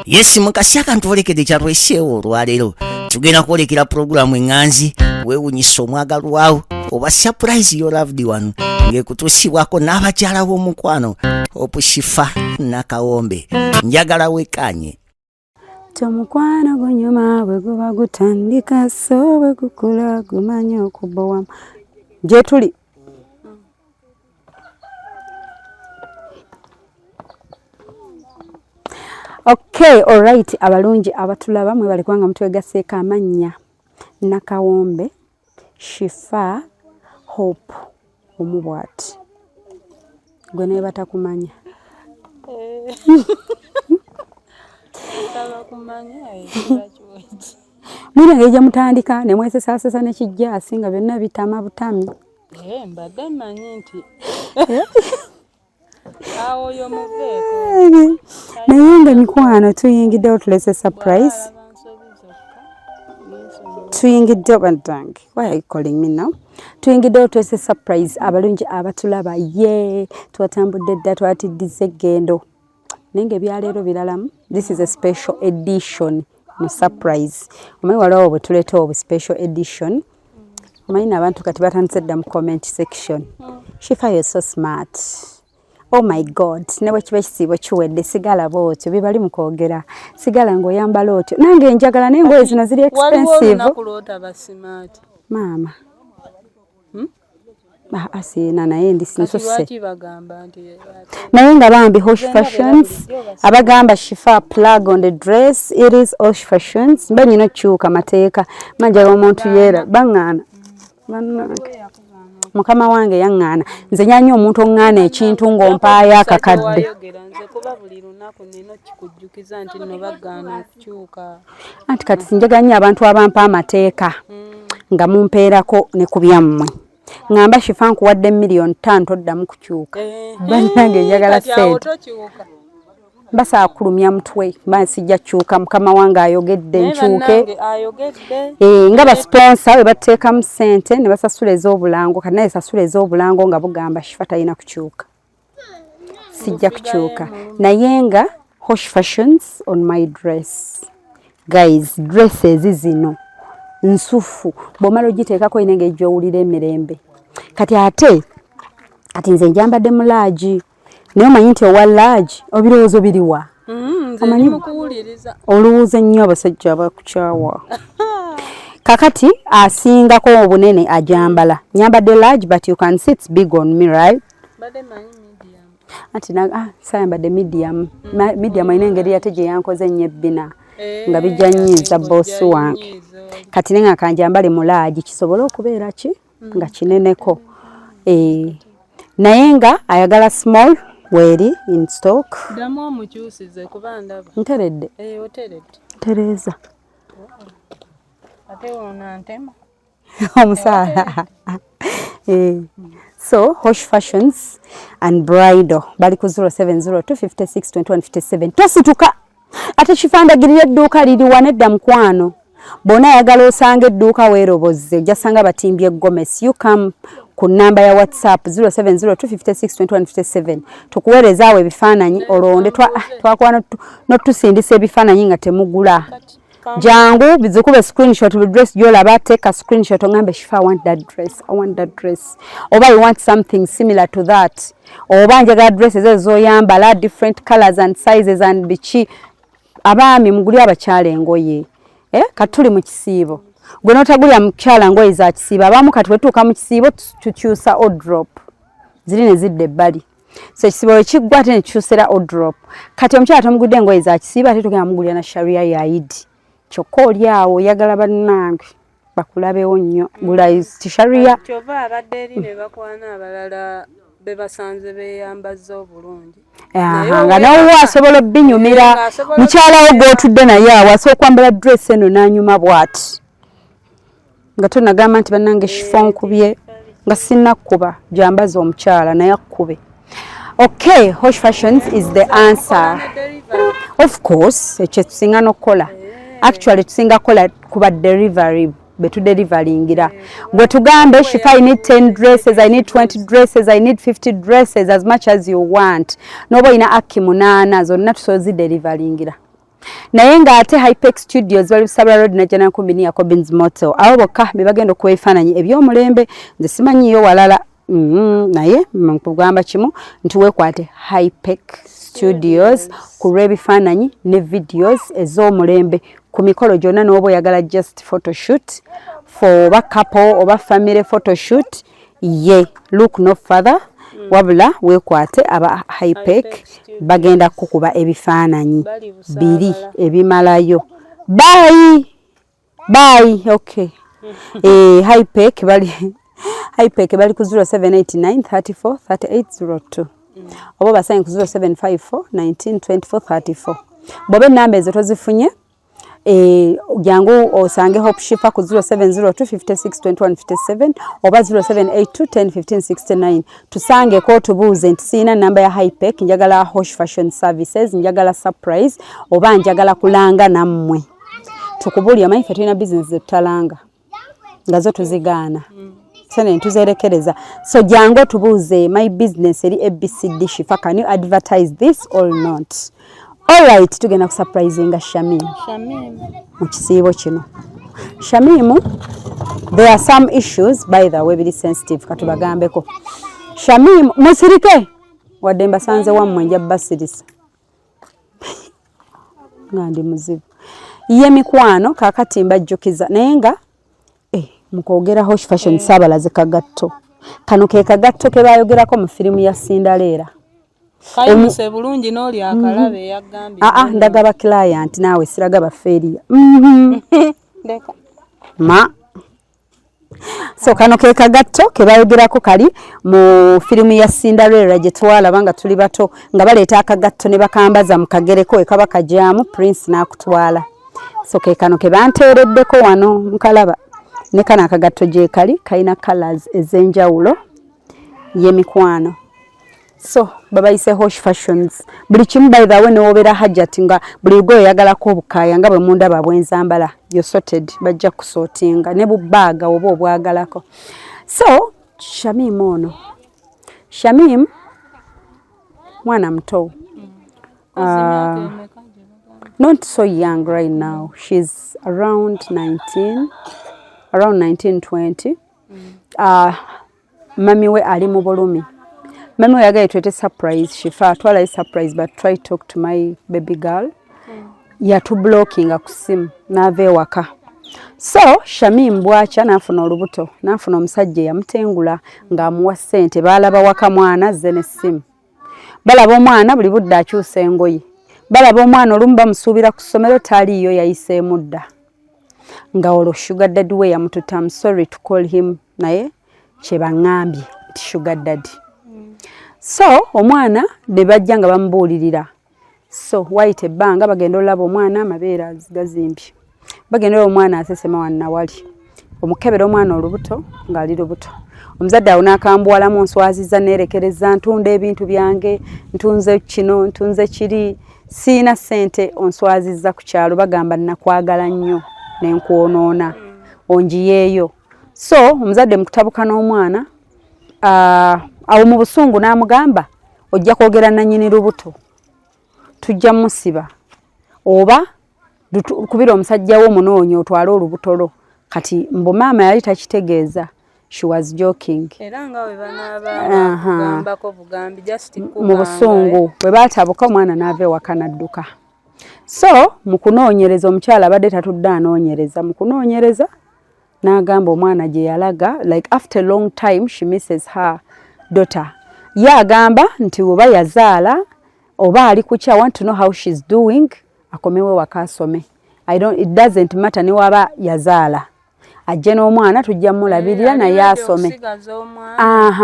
Yes mukasaka ntolekede kyatweseewo olwaleero tugenda kwolekera programu enganzi weewunyisa omwagalwawo oba surprise your loved one ng'ekutuusibwako n'abakyala b'omukwano Opushifa Nakawombe njagala wekanye Tomukwano gunyuma bwe guba gutandika so bwe gukula gumanya okubowamu gye tuli. Okay, all right. Abalungi abatulaba mwe bali kwanga mutwegaseeka amannya Nakawombe Shifa Hope omubwati gwe naye batakumanya mwine ngeja mutandika ne mwesesasesa ne kijjaasi nga byonna bitama butami mbadde mmanyi nti awo yo muveeko naye nga mikwano tuyingiddewo tulese surprise tuyingiddewo bantange why are you calling me now tuyingiddewo tulese surprise abalungi abatulaba ye twatambudde dda twatiddiza eggendo naye nga ebyaleero biralamu. This is a special edition mu surprise omanyi waliwo bwe tuleeta obwe special edition omanyi n'abantu kati batandise dda mu comment section Shifa you're so smart. Oh my God, newe kiba kisiibo kiwedde sigala bwotyo bibali mu kwogera sigala ng'oyambala otyo nange njagala naye engoye zino ziri expensive. Waliwo olunaku lwota basimaati maama asina naye ndi sinsose naye nga bambi Hosh Fashions abagamba Shifa plug on the dress it is Hosh Fashions mba nyina kyuka mateeka manjala omuntu yeera baŋŋaana bannange mukama wange yaŋŋaana nze nyanyi omuntu oŋŋaana ekintu ng'ompaayo akakadde anti kati sinjaga nnyo abantu abampa amateeka nga mumpeerako ne ku byammwe ngamba Shifa nkuwadde $5,000,000 toddamu kukyuka bannange njagala sente basaa kulumya mutwe sijja kyuka mukama wange ayogedde nkyuke nga basponsa we bateekamu ssente ne basasula ez'obulango kati naye sasula ez'obulango nga bugamba Shifa talina kukyuka sijja kukyuka naye nga Hosh Fashions on my dress guys dresses zino nsufu bw'omala ogiteekako ine ng'ejjowulira emirembe kati ate kati nze njambadde mu laaji naye omanyi nti owa laaji obirowoozo biriwa olowooza nnyo abasajja abakukyawa kakati asingako obunene ajambala nyambadde laaji but you can see it's big on me right anti sayambadde medium ayina engeri yate gye yankoze nnyo ebbina nga bijja nnyiiza boosi wange kati nenga kanjambale mu laaji kisobole okubeera ki nga kineneko naye nga ayagala small weri in stock damu omukyusize kuba ndaba nteredde oteredde tereza ate wona ntema omusaala so Hosh Fashions and Bridal bali ku 0702562157 tosituka ate kifandagirira edduuka liri wanedda mukwano bona ayagala osanga edduuka weerobozze ojjasanga batimbye Gomez you come ku namba ya WhatsApp 0702562157 tukuweereza awo ebifaananyi olonde twakuba n'otusindisa ebifaananyi nga temugula jangu bizikube screenshot of dress gyolaba take a screenshot ongambe Shifa I want that dress oba you want something similar to that oba njagala dresses ezoyambala different colors and sizes and bichi abaami muguli abakyala engoye katuli mu kisiibo gwe notagulya mukyala ngoye za kisiibo abamu kati wetuuka mu kisiibo tukyusa odrop ziri ne zidde ebbali so ekisiibo wekiggwa ate nekyusera odrop kati omukyala tomugudde engoye za kisiibo ate tugenda mugulya na sharia yaidi kyokka oli awo oyagala bannange bakulabewo nnyo gula sharia kyova abadde eri ne bakwana abalala bebasanze beyambazza obulungi nga nawe asobola obbinyumira mukyalawo gw'otudde naye awo asobola okwambala dress eno n'anyuma bw'ati nga tonagamba nti bannange Shifa nkubye nga sinakkuba gyambaza omukyala naye akkube. Okay, Hosh Fashions is the answer. Of course, ekyo tusinga n'okukola. Actually tusinga kola kuba delivery betu deliveryingira. Gwe tugambe Shifa I need 10 dresses, I need 20 dresses, I need 50 dresses, as much as you want. Nobo ina aki munana zonna tusozi deliveryingira. naye ng'ate Hypex Studios bali Busabala Road na Jana Nkumbi ya Cobbins Motel abo bokka be bagenda okuwa ebifaananyi eby'omulembe nze simanyiyo walala naye mukugamba kimu nti weekwate Hypex Studios ku lw'ebifaananyi ne videos ez'omulembe ku mikolo gyonna n'oba oyagala just photoshoot for oba couple oba family photoshoot look no further wabula weekwate aba Hypex bagenda kukuba ebifaananyi biri ebimalayo bye okay Hypex bali ku 0789 34 3802 oba basayin ku 0754 19 24 34 bobe namba ezo tozifunye jangu osange Hope Shifa ku 0702 56 21 57 oba 0782 10 15 69 tusange ko tubuuze nti sina namba ya Hypex njagala Hosh Fashion Services njagala surprise oba njagala kulanga nammwe tukubuli amanyi fe tulina business zetutalanga ngazo tuzigaana sene tuzerekereza so jangu tubuuze my business eri ABCD Shifa can you advertise this or not? Alright, tugenda kusurprisinga Shamim. Mu kisiibo kino. Shamimu, there are some issues by the way very sensitive katubagambeko. Shamim, musirike. Wadde mbasanze wammwe nja basirisa. Ngandi muzibu. Ye mikwano kakati mbajjukiza naye nga mukoogera Hosh Fashion Sabalaze kagatto. Kano ke kagatto ke bayogerako mu firimu ya Cinderella. Kayimuse bulungi n'oli akalabe yagambye. Ndagaba client naawe siragaba feria. Ndeka. So kano ke kagatto ke bayogerako kali mu firimu ya Cinderella gye twalaba tuli bato nga baleeta akagatto ne bakambaza mu kagereko ekaba kajaamu Prince n'akutwala. So ke kano ke banteereddeko wano nkalaba. Ne kana akagatto gye kali kayina colors ez'enjawulo ye mikwano. So baba ise Hosh Fashions buli kimu by the way ne obera hajjati nga buli go yagalako obukaya nga bwe munda babwenzambala you sorted bajja kusortinga ne bubaga obo obwagalako. So Shamim ono Shamim mwana mto not so young right now, she's around 19 20. Mami we ali mu bulumi. Mami we yagaye twete surprise Shifa twala surprise but try talk to my baby girl. Ya tu blocking akusimu nave waka. So Shamim bwacha nafuna olubuto nafuna omusajja yamutengula ng'amuwa ssente balaba waka mwana zene simu. Balaba omwana buli budde akyusa engoye. Balaba omwana olumu bamusuubira ku ssomero taliyo yayise mudda. Nga olwo sugar daddy we yamututa I'm sorry to call him naye kye baŋŋambye nti sugar daddy. So omwana ne bajja nga bamubuulirira. So wayita ebbanga bagenda olaba omwana amabeere gazimbye. Bagenda omwana asesema wanna wali. Omukebera omwana olubuto ng'ali lubuto. Omuzadde awo n'akambuwalamu nswaziza neerekereza ntunda ebintu byange ntunze kino ntunze kiri siina ssente onswaziza ku kyalo bagamba nakwagala nnyo nenkwonoona onjiyeeyo. So omuzadde mukutabuka n'omwana awo mu busungu n'amugamba ojja kwogera nannyini lubuto tujja musiba oba kubira omusajja wo munoonyo otwale olubuto lwo kati mbu maama yali takitegeeza. She was joking. Era nga we banaaba kugambako bugambi just mu busungu bwe baatabuka omwana n'ava ewaka n'adduka. So mu kunoonyereza omukyala abadde tatudde anoonyereza mu kunoonyereza n'agamba omwana gye yalaga like after a long time she misses her daughter. Ye agamba nti oba yazaala oba ali ku kya want to know how she's doing akomewe waka asome. It doesn't matter ne waba yazaala. Ajje n'omwana tujja mulabirira naye asome.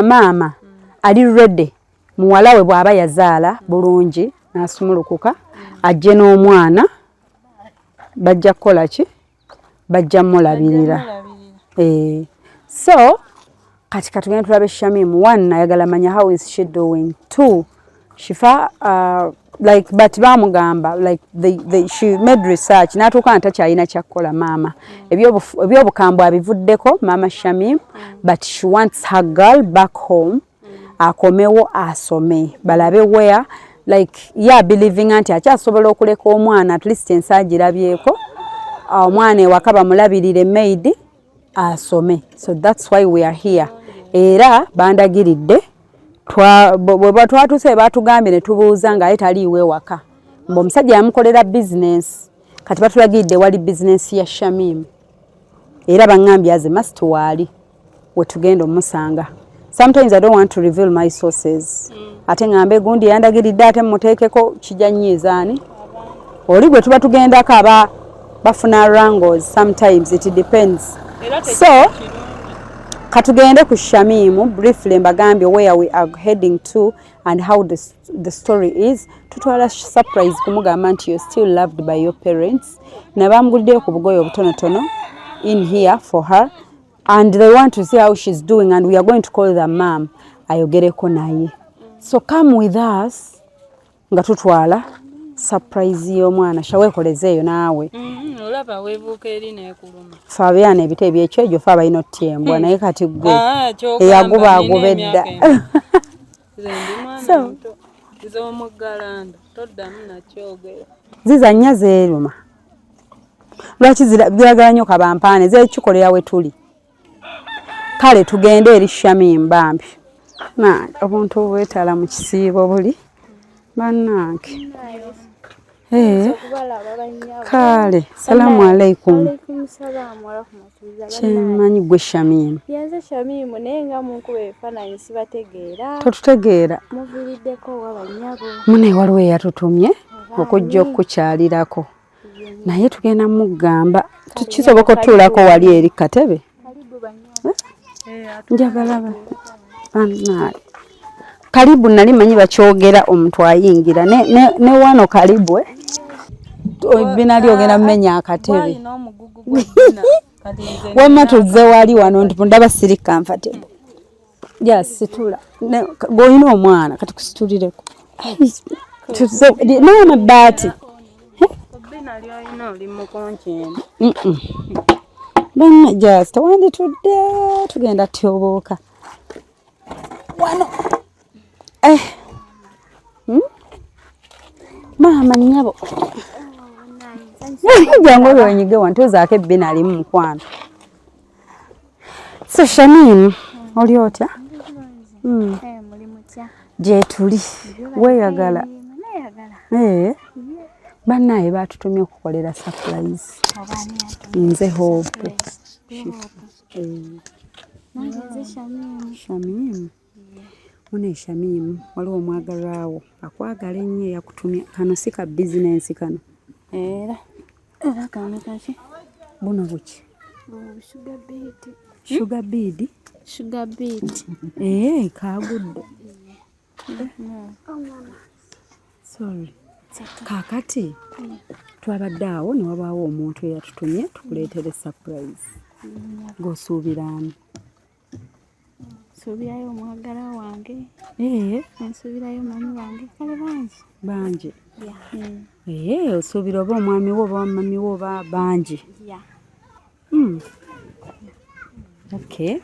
Maama ali ready muwala we bw'aba yazaala bulungi n'asumulukuka ajje n'omwana bajja kukola ki bajja mulabirira. So kati katugenda tulabe Shamim. One ayagala manya how is she doing. Two Shifa like but bamugamba like she made research natuka ntakyalina kyakola mama ebyobukambwe abivuddeko mama Shamim but she wants her girl back home akomewo asome balabe where like believing anti akyasobola okuleka omwana at least ensagirabyeko omwana ewaka bamulabirire maid asome. So that's why we are here. Era bandagiridde bwe twatuse batugambye ne tubuuza nga taliiwe ewaka mbu omusajja yamukolera business kati batulagidde wali business ya Shamim era bangambye aze must wali we tugenda omusanga. Sometimes I don't want to reveal my sources. Ate ngambe gundi yandagiridde ate muteekeko kijanyiizaani oli gwe tuba tugendako aba bafuna wrangles. Sometimes it depends. So katugende ku Shamim briefly mbagambye where we are heading to and how the story is. Tutwala surprise kumugamba nti you're still loved by your parents. Nabamuguliddeyo ku bugoye obutonotono in here for her and they want to see how she's doing and we are going to call the mom ayogereko naye. So come with us nga tutwala surprise y'omwana shawekolezeeyo naawe. Olaba weebuuka eri neekuluma. Fabiana ebite ebyekyejo fa balina otyembwa naye kati gwe eyaguba agubedda. So z'omuggalanda toddamu nakyogera. Zizannya zeeruma. Lwaki ziragala nnyo kabampaane zeekikolera we tuli. Kale tugende eri Shamim bambi. Obuntu bwetala mu kisiibo buli bannange. Kale, salamu alaikum. Alaikum salamu wa rahmatullahi. Kyemanyi gwe Shamim. Yanze Shamim naye nga munkuba ebifaananyi sibategeera. Totutegeera. Muviiriddeko wabanyabo. Mune waliwo eyatutumye okujja okukyalirako. Naye tugenda mugamba tukisoboka otuulako wali eri katebe. Njagala karibu nali manyi bakyogera omuntu ayingira ne wano karibu binali ogenda mmenya akatebe wamma tuzze wali wano ndaba siri comfortable situla gwolina omwana kati kusitulireko n'amabaati banna just wanditudde tugenda tyoboka wano mama nnyabo jangu olwenyige wantuuzaako ebbina alimu mukwano. So Shamim oli otya? Gye tuli weeyagala bannaye batutumye okukolera surprise. Nze Hope. Shamim mune Shamim waliwo omwagalwawo akwagala ennyo yakutumya kano si ka bizinensi kano era kano kaki buno buki sugar bead kagudde sorry kakati twabadde awo ne wabaawo omuntu eyatutumye tukuleetere surprise g'osuubiramu. Nsuubirayo omwagala wange nsuubirayo mami wange kale bangi osuubira oba omwami wo oba mami wo oba bangi. Okay.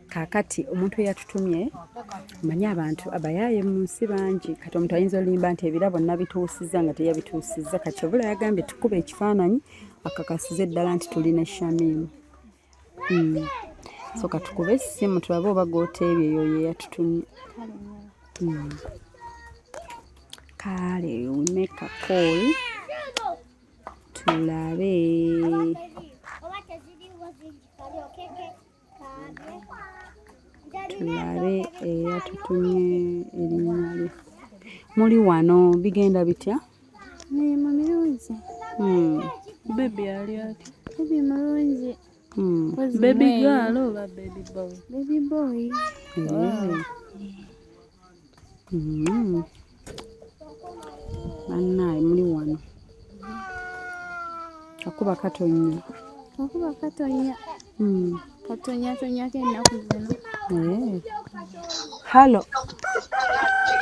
Kakati omuntu eyatutumye manyi abantu abayaaye mu nsi bangi kati omuntu ayinza olimba nti ebira bonna bituusizza nga teyabituusizza kati obula yagambye tukuba ekifaananyi akakasiza eddala nti tulina Shamim. So katukube essimu tulabe oba gooteebye eyo yeyatutumye. Kale we make a call tulabe eyatutumye erinnya lye. Muli wano bigenda bitya? Mulungi. Baby ali ati? Baby mulungi. Baby girl oba baby boy? Baby boy. Bannaye muli wano. Akuba katonya. Katonyako ennaku zino. Halo.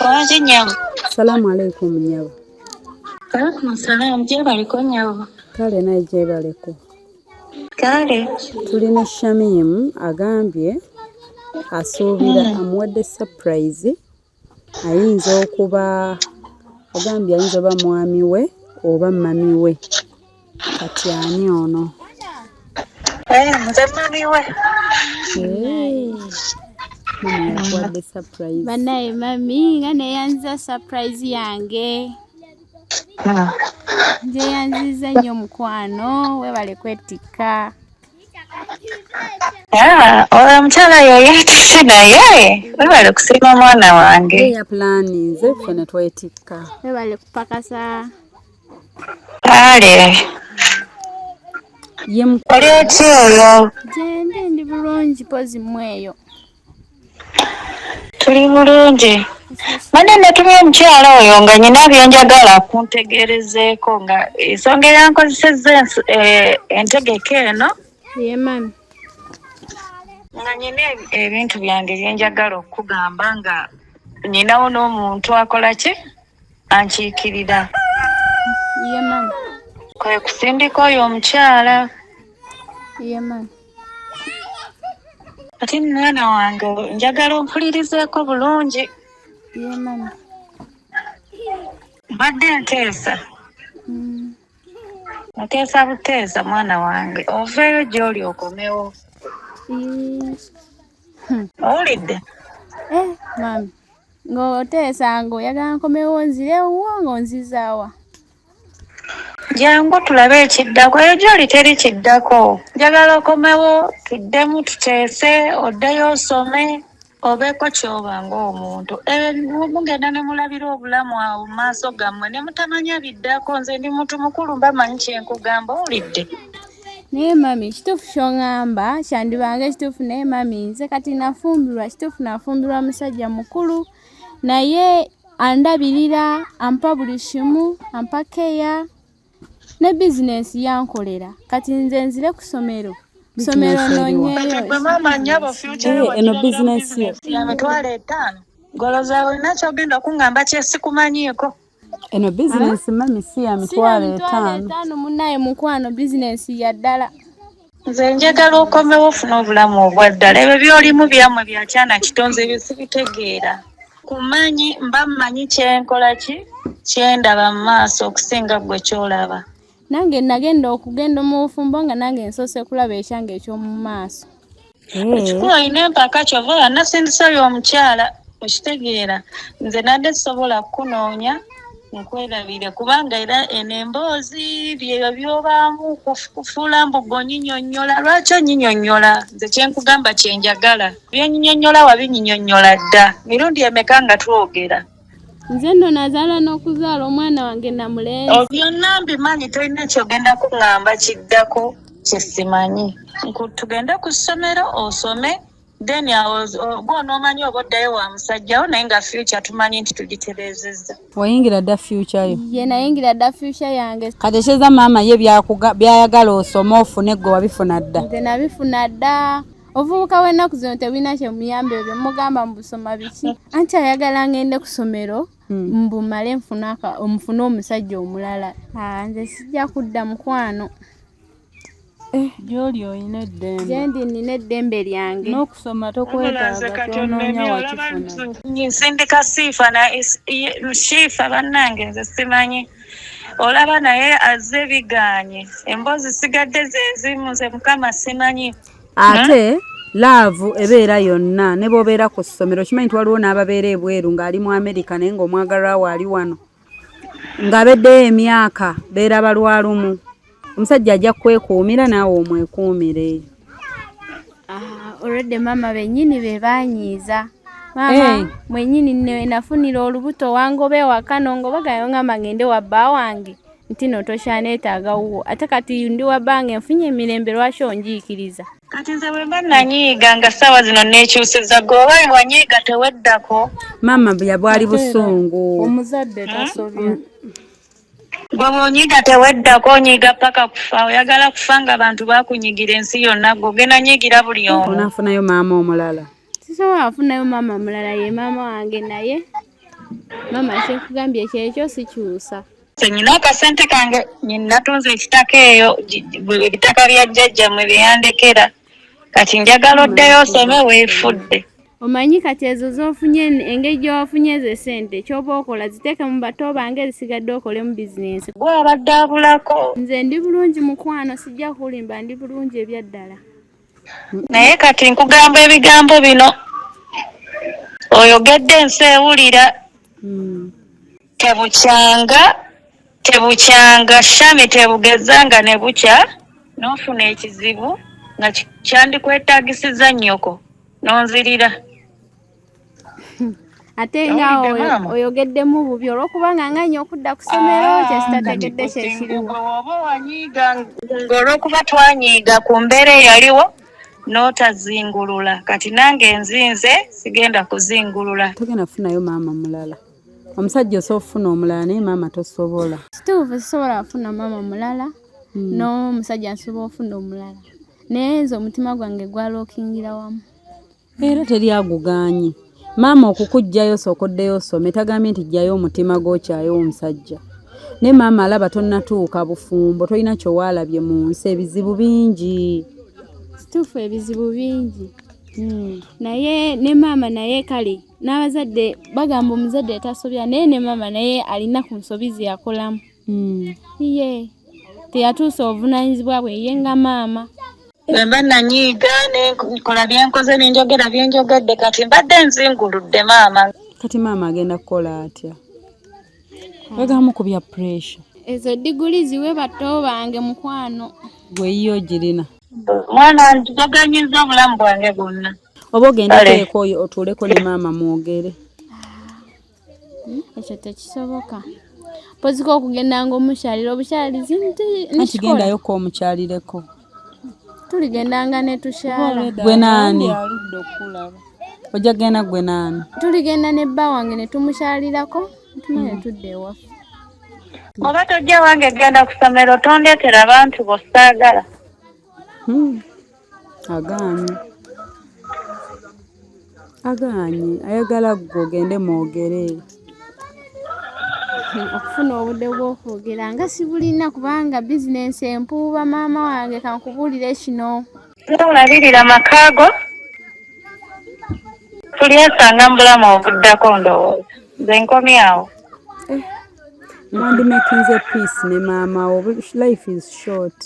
Waje nyabo. Salamu alaikum nyabo. Alaikum salam. Jebaliko nyabo. Kale naye jebaleko. Kale. Tulina Shamim agambye asuubira amuwadde surprise ayinza okuba ogambye ayinza oba mwami we oba mami we kati ani ono nze mami we. mama yakuwadde surprise Banaye mami nga neyanziza surprise yange. Nze yanziza nnyo mukwano webale kwetikka. Oyo omukyala yeyeetisse naye webale kusiima mwana wange. ya plani nze ffe ne twetikka Webale kupakasa. Kale ye oli eki oyo? Gende ndi bulungi pozi mweyo. Tuli bulungi. Mane natumye omukyala oyo nga nyina byenjagala kuntegeerezeeko nga ensonga eyankozesezza entegeka eno Ye mami. nga nyina ebintu byange byenjagala okugamba nga nyinawo n'omuntu akola ki ankiikirira. Ye mami. Kwe kusindika oyo omukyala. Ye mami. Kati mwana wange njagala ompulirizeeko bulungi. Ye mami. Mbadde nteesa. Nteesa buteesa mwana wange. Oveeyo gy'oli okomewo. Owulidde? Mami. Ng'oteesa ng'oyagala nkomewo nzirewo ng'onzizaawa. Jangu tulabe ekiddako. Eyo gy'oli teri kiddako. Njagala okomewo tuddemu tuteese oddeyo osome obeeko ky'oba ng'omuntu. Mugenda ne mulabira obulamu awo mu maaso gammwe ne mutamanya biddako. Nze ndi muntu mukulu mbamanyi kye nkugamba. Owulidde? Naye mami kituufu ky'oŋŋamba kyandibanga ekituufu naye mami nze kati nafumbirwa kituufu nafumbirwa musajja mukulu naye andabirira ampa buli kimu ampa keya ne bizinesi yankolera kati nze nzire ku ssomero noonyeeyo. Mama nnyabo future eno bizinesi ya mitwalo 5 goloza olina ky'ogenda okungamba kyesikumanyiiko. eno bizinesi mami si ya mitwalo 5 munnaye mukwano bizinesi ya ddala. Nze njagala okomewo ofuna obulamu obwa ddala. Ebyo by'olimu byammwe bya kyana kitonze ebyo sibitegeera. Kumanyi mba mmanyi kyenkola ki kyendaba mu maaso okusinga ggwe ky'olaba. Nange nagenda okugenda mu bufumbo nga nange nsoose kulaba ekyange eky'omu maaso. Ekikulu olina empaka kyova nasindisa y'omukyala okitegeera. Nze nadde sisobola kukunoonya nkwerabire kubanga era eno emboozi byeyo by'obaamu kufuula mbu gonyinyonnyola. Lwaki onyinnyonnyola? Nze kyenkugamba kyenjagala. Byenyinyonnyola wabinyinyonnyola dda. Mirundi emeka nga twogera. Nze nno nazaala n'okuzaala omwana wange namulenzi. Byonna mbimanyi tolina kyogenda kuŋŋamba kiddako kyesimanyi. Tugende ku ssomero osome then gw'onoomanyi oba oddayo wa musajjawo naye nga future tumanyi nti tugitereezezza. wayingira dda future yo Ye nayingira dda future yange. kati ekyeza maama ye byayagala osome ofune gwe wabifuna dda. Nze nabifuna dda. Ovubuka w'ennaku zino tebulina kyemuyambe ebyo mugamba mbusoma biki. Anti ayagala ngende ku ssomero mbumale nfune omusajja omulala. Nze sijja kudda mukwano. Gy'oli olina eddembe. Gyendi nina eddembe lyange. N'okusoma tokwetaaga kyonoonya wakifuna. Nsindika Siifa bannange nze simanyi. Olaba naye azze biganye. Emboozi sigadde ze zimu nze Mukama simanyi. Ate laavu ebeera yonna ne bw'obeera ku ssomero kimanyi nti waliwo n'ababeera ebweru ng'ali mu Amerika naye ng'omwagalwa we ali wano ng'abeddeyo emyaka beera balwalumu. Omusajja ajja kwekuumira naawe omwekuumire. Olwedde mama bennyini be baanyiiza. Mama mwennyini nafunira olubuto wangobe waka nongobagayo ngamba ngende wa bba wange nti no tokyaneetaaga wuwo ate kati ndi wa bbange nfunye emirembe lwaki onjiikiriza. Kati nze bwe mba nanyiiga nga ssaawa zino neekyusiza gwe oba wanyiiga teweddako. Mama bwali busungu. Omuzadde tasobya. Gwe bw'onyiiga teweddako onyiiga paka kufa. Oyagala kufa nga abantu bakunyigira ensi yonna gwe ogenda nyiigira buli omu. Onaafunayo maama omulala. Sisobola kufunayo maama mulala ye maama wange naye mama kyenkugambye kyekyo sikyusa. Nyina akasente kange natunze ekitaka eyo ebitaka bya jjajja mwe byeyandekera kati njagala oddeyo osome weefudde. omanyi kati ezo z'ofunye engeri gy'ofunye ze ssente ky'oba okola ziteeke mu bato bange ezisigadde okolemu bizinensi. Gwe abadde abulako. Nze ndi bulungi mukwano sijja kulimba ndi bulungi ebyaddala. Naye kati nkugamba ebigambo bino oyogedde ensi ewulira. Tebukyanga shami tebugezanga ne bukya n'ofuna ekizibu nga kyandikwetagisiza nnyoko n'onzirira. Ate nga oyogeddemu bubi olw'okubanga nganya okudda ku ssomero kyekitategedde kyekiriwo. Oba wanyiiga ng'olw'okuba twanyiiga ku mbeera eyaliwo n'otazingulula kati nange nzinze sigenda kuzingulula. Togenda kufunayo maama mulala. Omusajja osobola okufuna omulala naye maama tosobola. Kituufu sisobola kufuna maama mulala n'omusajja nsobola okufuna omulala. Naye nze omutima gwange gwalookingira wamu. Era teri aguganye. Maama okukujjayo sookoddeyo osome tagambye nti jjayo omutima gw'okyayo omusajja. Ne maama alaba tonnatuuka bufumbo tolina kyowaalabye mu nsi ebizibu bingi. Kituufu ebizibu bingi. Naye ne maama naye kale n'abazadde bagamba omuzadde tasobya naye ne maama naye alina ku nsobi ze yakolamu. Ye teyatuusa obuvunaanyizibwa bwe ye nga maama. Mba nanyiiga nenkola byenkoze nenjogera byenjogedde kati mbadde nzinguludde maama. Kati maama agenda kukola atya? Bagamu ku bya pressure. Ezo diguli ziwe bato bange mukwano. Gwe yo girina. Mwana njaganyiza obulamu bwange bwonna. Oba ogenda teeko oyo otuuleko ne maama mwogere. Ekyo tekisoboka. Poziko okugenda ng'omukyalira obukyalizi nti gendayo ko omukyalireko. Tuligendanga ne tukyala. Gwe naani? Ojja genda gwe naani? Tuligenda ne bba wange ne tumukyalirako tumane tudde ewaffe. Oba tojja wange genda ku ssomero tondeetera abantu bossaagala. Agaanyi ayagala gwe ogende mwogere. Okufuna obudde bw'okwogera nga sibulina kubanga bizinensi empuuba maama wange kankubuulire kino. Olabirira makaago tulyesanga mu bulamu obuddako ndowooza. Nze nkomye awo. Wandimakinze peace ne maama wo. Life is short.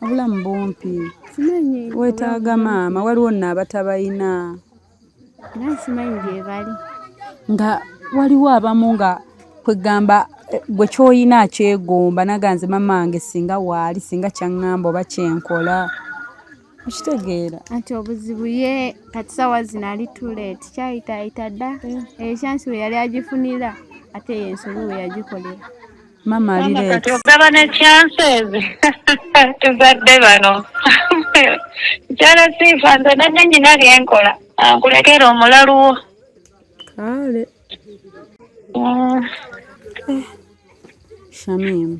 Obulamu bumpi. Weetaaga maama waliwo nno abatabayina. Era simanyi gye bali. Nga waliwo abamu nga kwegamba gwe kyoyina akyegomba naganze maama wange singa waali singa kyaŋŋamba oba kyenkola. Okitegeera. Anti obuzibu ye kati sawa zino ali too late kyayitaayita dda. Ekyansi we yali agifunira ate yensobi we yagikolera. Maama ali late. Kati ogaba ne chances tuzadde bano. Kyala siifa nze nange nyina byenkola ankulekera omulalu wo. Kale. Shamim.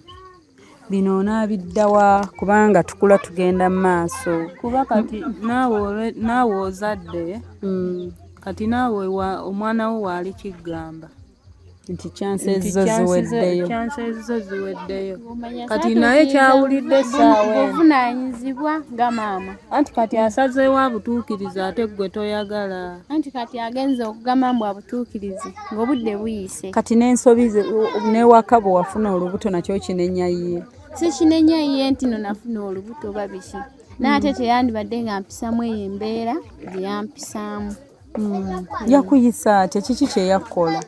Bino onaabiddawa kubanga tukula tugenda mu maaso. Kuba kati naawe ozadde kati naawe omwana wo waali kigamba. Nti chances zo ziweddeyo. Kati naye kyawulidde essaawa obuvunaanyizibwa nga maama. Anti kati asazeewo abutuukiriza ate gwe toyagala. Anti kati agenze okugamba mbu abutuukirize ng'obudde buyise. Kati n'ensobi n'ewaka bwe wafuna olubuto nakyo kinenya ye. Si kinenya ye nti no nafuna olubuto oba biki. N'ate teyandibadde nga mpisamu eyo embeera gye yampisaamu. Yakuyisa ate kiki kye yakola?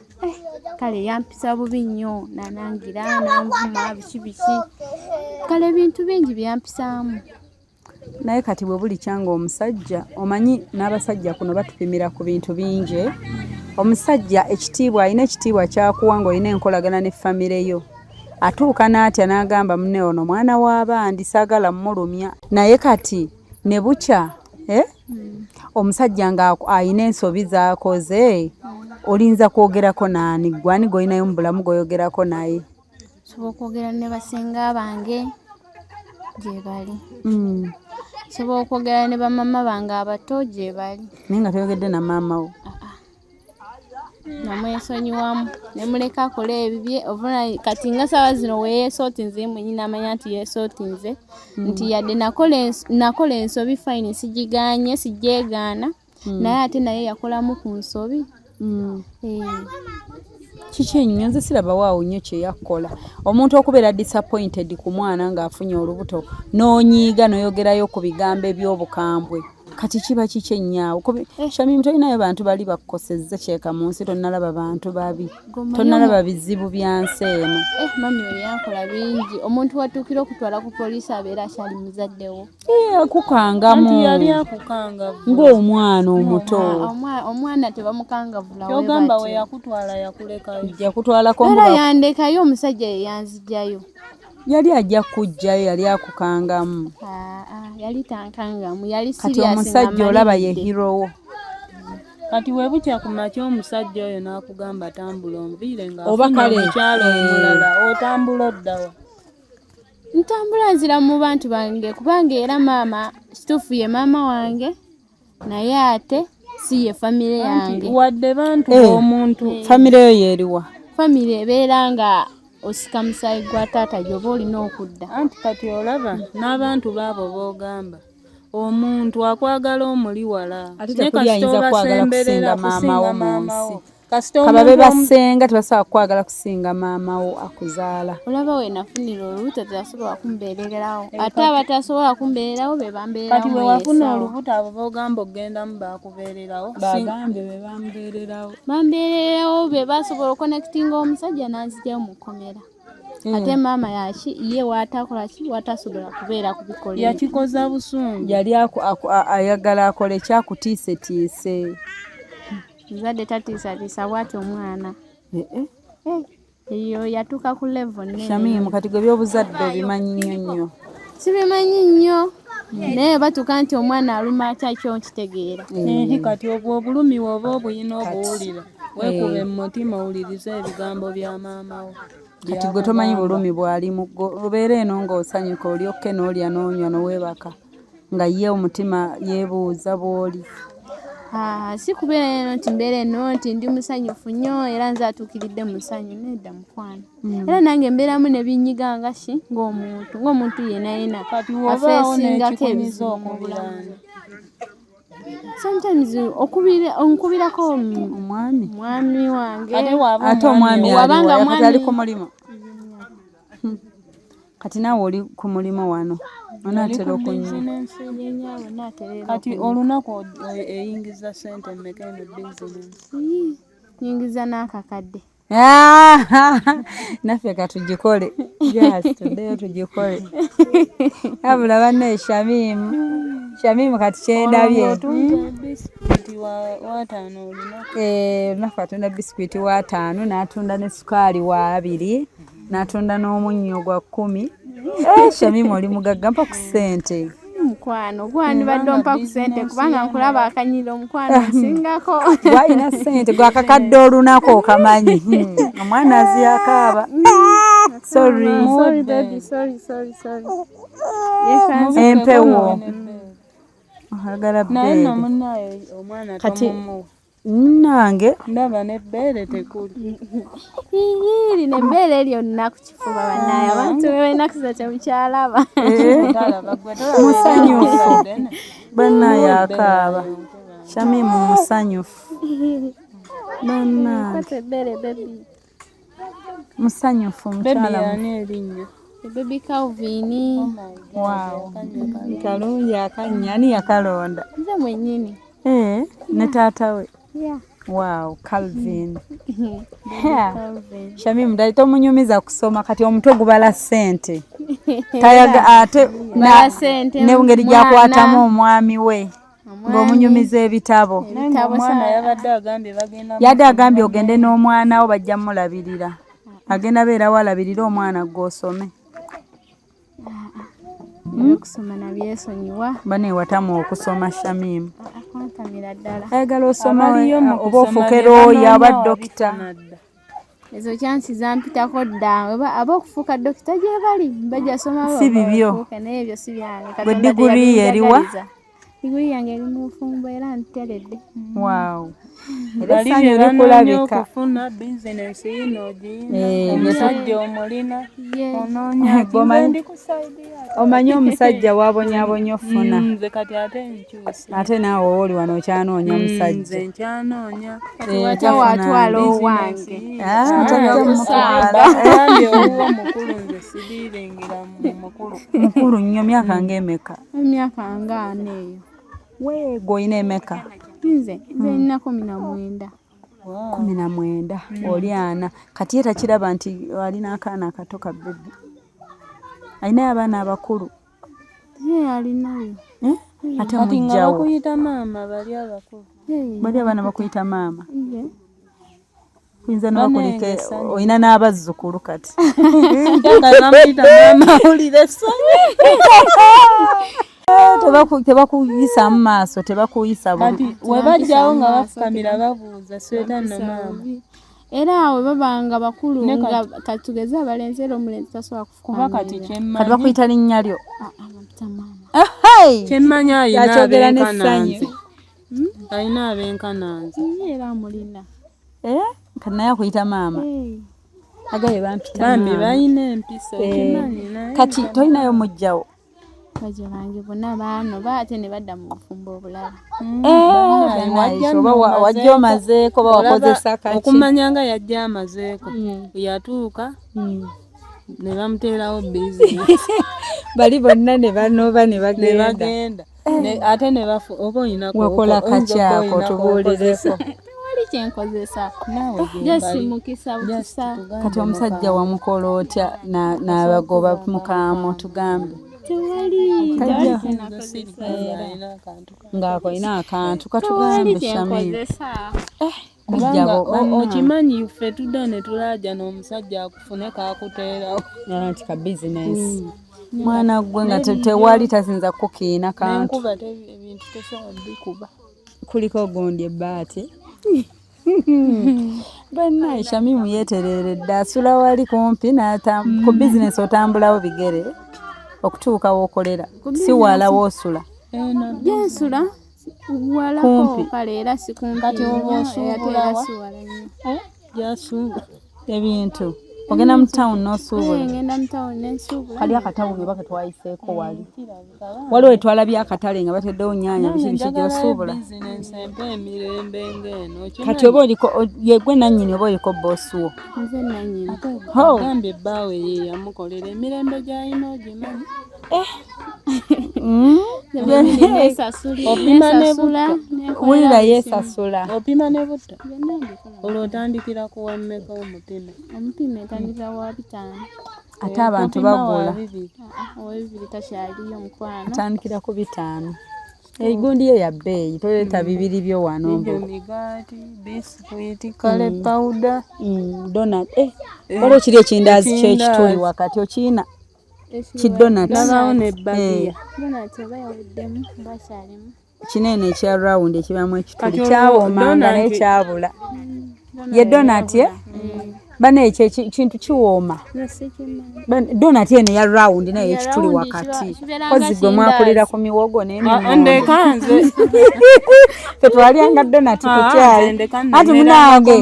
Kale yampisa bubi nnyo nanangira nanvuma biki kale ebintu bingi byampisaamu. Naye kati bwe buli kyanga omusajja omanyi n'abasajja kuno batupimira ku bintu bingi. Omusajja ekitiibwa alina ekitiibwa kyakuwa ng'olina enkolagana ne famire yo. Atuuka n'atya n'agamba munne ono mwana w'abandi saagala mmulumya. Naye kati ne bukya omusajja nga ayina ensobi z'akoze olinza kwogerako naani? Gwani gw'olinayo mu bulamu gw'oyogerako naye? Sobola okwogera ne basenga bange gye bali. Sobola okwogera ne bamama bange abato gye bali. Naye nga toyogedde na maama wo? namwesonyiwamu ne muleka akola ebibye ovuna kati nga saawa zino weyeesootinze mwennyini amanya nti yeesootinze nti yadde nakola ensobi fine sigiganye sijjeegaana naye ate naye yakolamu ku nsobi. Kiki ennyo nze siraba waawo nnyo kye yakkola omuntu okubeera disappointed ku mwana ng'afunye olubuto n'onyiiga n'oyogerayo ku bigambo eby'obukambwe kati kiba kiki ennyo Shamim tolinayo bantu bali bakukosezza kyeka mu nsi tonnalaba bantu babi tonnalaba bizibu bya nsi eno. Mami we yankola bingi omuntu watuukira okutwala ku poliisi abeera akyali muzaddewo akukangamu yali akukangavu ng'omwana omuto omwana tebamukangavula kyogamba we yakutwala yakulekayo yakutwalako era yandekayo omusajja ye yanzijjayo yali ajja kujjayo yali akukangamu yali tankangamu yali kati omusajja olaba ye hirowo kati webukya ku makya omusajja oyo n'akugamba tambula onviire oba kale mukyalo omulala otambula oddawa ntambula nzira mu bantu bange kubanga era maama kituufu ye maama wange naye ate si ye famire yange wadde bantu b'omuntu famire yo yeeriwa famire ebeera nga osika musaayi gwa taata gy'oba olina okudda anti kati olaba n'abantu baabo boogamba omuntu akwagala omuli wala ate tekuli ayinza kwagala kusinga maamawo mu nsi kaba kaba be basenga tebasobola kwagala kusinga maamawo akuzaala olaba we nafunira olubuto tebasobola kumbeererawo ate abatasobola kumbeererawo be bambeerawo kati we wafuna olubuto abo boogamba ogendamu bakubeererawo bagambe be bambeererawo bambeererawo be basobola okonekitinga omusajja n'anzigyayo mu kkomera ate maama yaki ye watakola ki watasobola kubeera kubikola yakikoza busungu yali ayagala akole kyakutiisetiise muzadde tatiisatiisa bwati omwana eyo yatuuka ku level nene Shamim kati gwe by'obuzadde obimanyi nnyo nnyo sibimanyi nnyo naye batuuka nti omwana aluma atya kyo nkitegeera kati obwo obulumi oba obuyina obuwulira weekube mu mutima owulirize ebigambo bya maamawo kati gwe tomanyi bulumi bw'ali muggo obeera eno ng'osanyuka olyokke n'olya n'onywa n'oweebaka nga ye omutima yeebuuza bw'oli si kubeera eno nti mbeera eno nti ndi musanyufu nnyo era nze atuukiridde musanyu nedda mukwano era nange mbeeramu ne binyiga nga ki ng'omuntu yenayena afeesingako ebizibu mu bulamu sometimes onkubirako omwami wange ate omwami ali ku mulimu kati naawe oli ku mulimu wano onaatera okunywa kati olunaku eyingiza sente mmeka eno bizinensi nyingiza n'akakadde naffe katugikole tuddeyo tugikole abula banne Shamimu kati kyendabye olunaku atunda bisikuiti wa 5 n'atunda ne sukaali wa 2 n'atunda n'omunnyo gwa 10 Shamimu oli mugagga mpa ku ssente mukwano gwandibadde ompa ku ssente kubanga nkulaba akanyira omukwano nsingako gwalina ssente gwakakadde olunaku okamanyi omwana aziyakaaba sorry empewo agala omwana kati nange ndaba nebbeere tekuli lino ebbeere lyonna ku kifuba bannaye abantu balina kusa kyemukyalaba musanyufu bannaye akaaba Shamimu musanyufu bannaye ebbeere bebi musanyufu mukyala erinnya Baby Calvin. Wow. Kalungi akanya ani yakalonda? Nze mwennyini. Ne taata we. Yeah. Wow, Calvin. Calvin. Shamimu dali tomunyumiza kusoma kati omutwe gubala ssente. Tayaga ate ne ngeri gyakwatamu omwami we. Ng'omunyumiza ebitabo. Yadde agambye ogende n'omwana wo bajja mulabirira. Agenda beera walabirira omwana gw'osome. Okusoma nabyesonyiwa. Bane watamu okusoma Shamimu. Akontamira ddala. Ayagala osoma oba ofuuke looya oba dokita. Ezo chansi zampitako dda aba okufuuka dokita gye bali bajja soma si bibyo naye ebyo si byange bwe diguri eriwa Diguli yange eri mu bufumbo era nteredde. Wow. Bali Essanyu byebanoonya likulabika. okufuna bizinesi yino ogiyina omusajja omulina Ye. onoonya Gomanyi- ndi kusaidia Omanyi omusajja wabonyabonya ofuna. nze kati ate nkyuse Ate naawe oli wano okyanoonya musajja. nze nkyanoonya Wata watwala owange. Tajja mutwala. ayambye owuwo mukulu nze sibiringira mukulu Mukulu nnyo myaka ng'emeka. Emyaka nga 4 eyo. Weego oyina emeka. Nze nina 19. 19 oli 4 kati ye takiraba nti alina akaana akato ka bbebi. Alinayo abaana abakulu. Ye alinayo. Ate kati nga mujjawo. bakuyita maama bali abakulu Bali abaana bakuyita maama. Ye. Kuyinza n'obakulike olina n'abazzukulu kati. bamuyita maama awulire essanyu Tebakuyisa mu maaso, tebakuyisa kati webajjawo nga bafukamira babuuza sweta nno maama Era awo babanga bakulu nga katugeze abalenzi era omulenzi tasobola kuba kati kufukamira. kati bakuyita linnya lyo. Bamuyita maama. kyemmanyi ayina Yakyogera abenkananze n'essanyu. ayina abenkananze Ye era amulina. Kati naye akuyita maama. Agaye bampita bambi maama. balina empisa okimanyi naye Kati tolinayo mujjawo. Bajja bange bonna baano ate ne badda mu bufumbo obulala. Oba wajja omazeeko oba wakozesa kaki. okumanya nga yajja amazeeko yatuuka ne bamuteerawo bizinesi Bali bonna ne banooba ne ne bagenda. bagenda ate ne bafu oba oyinako Wakola kakyako tubuulireko. Tewali kyenkozesa. naawe Jesi mukisa bukisa. Kati omusajja wamukola otya n'abagoba mukaamo tugambe. Tewali. alina akantu Ng'akolina akantu katugambe Shamimu. Kyenkozesa. Bijjabo okimanyi ffe tudda ne tulaaja n'omusajja akufune kakuteerawo nti ka bizinesi. Mwana gwe nga tewali tasinza kukiina kantu. n'enkuba ebintu tosobola bikuba Kuliko gundi ebbaati. Bannaye Shamimu yeetereeredde asula wali kumpi ku bizinesi otambulawo bigere okutuuka w'okolera. Si wala w'osula. Jensula walako Kumpi. kale era si kumpi. Kati oba nnyo, osuubula era wa? si wala nnyo. gyasuuba Ebintu. Ogenda mu town n'osuubula. Ngenda mu town n'ensuubula. Kali akatawuni oba ketwayiseeko wali. Waliwo etwalabye akatale nga bateddewo nnyaanya biki gy'osuubula. bizinesi empa emirembe ng'eno Kati oba oliko yegwe nannyini oba oliko boosi wo. Nze nannyini. gambye ebbaawe ye yamukolera emirembe gy'alina ogimanyi Opima ne Wulira yeesasula. opima ne butta olwo otandikira ku wammeka omupime Omupime ntandikira wa 5. Ate abantu bagula. Ow'ebibiri takyaliyo mukwano. Atandikira ku 5. Egundi yo ya bbeeyi toleeta bibiri byo wano ebyo mbu. migaati bisikuiti kale pawuda Donut. Waliwo kiri ekindaazi ky'ekituli wakati okiina. Kidonut. nabawo nebbagiya Donati oba yaweddemu oba akyalimu. Kinene ekya round ekibamu ekituli Kati kyawoomanga donut- naye kyabula. Ye donut ye? Bane ekyo ekintu kiwooma. Nze sikimanyi. Donut eno ya round naye ekituli round wakati. kibeera Kozi gwe nga mwakulira kindazi. ku miwogo n'emimmonde. ndeka nze Ffe twalyanga donut ku kyayi. ndeka Ati munange.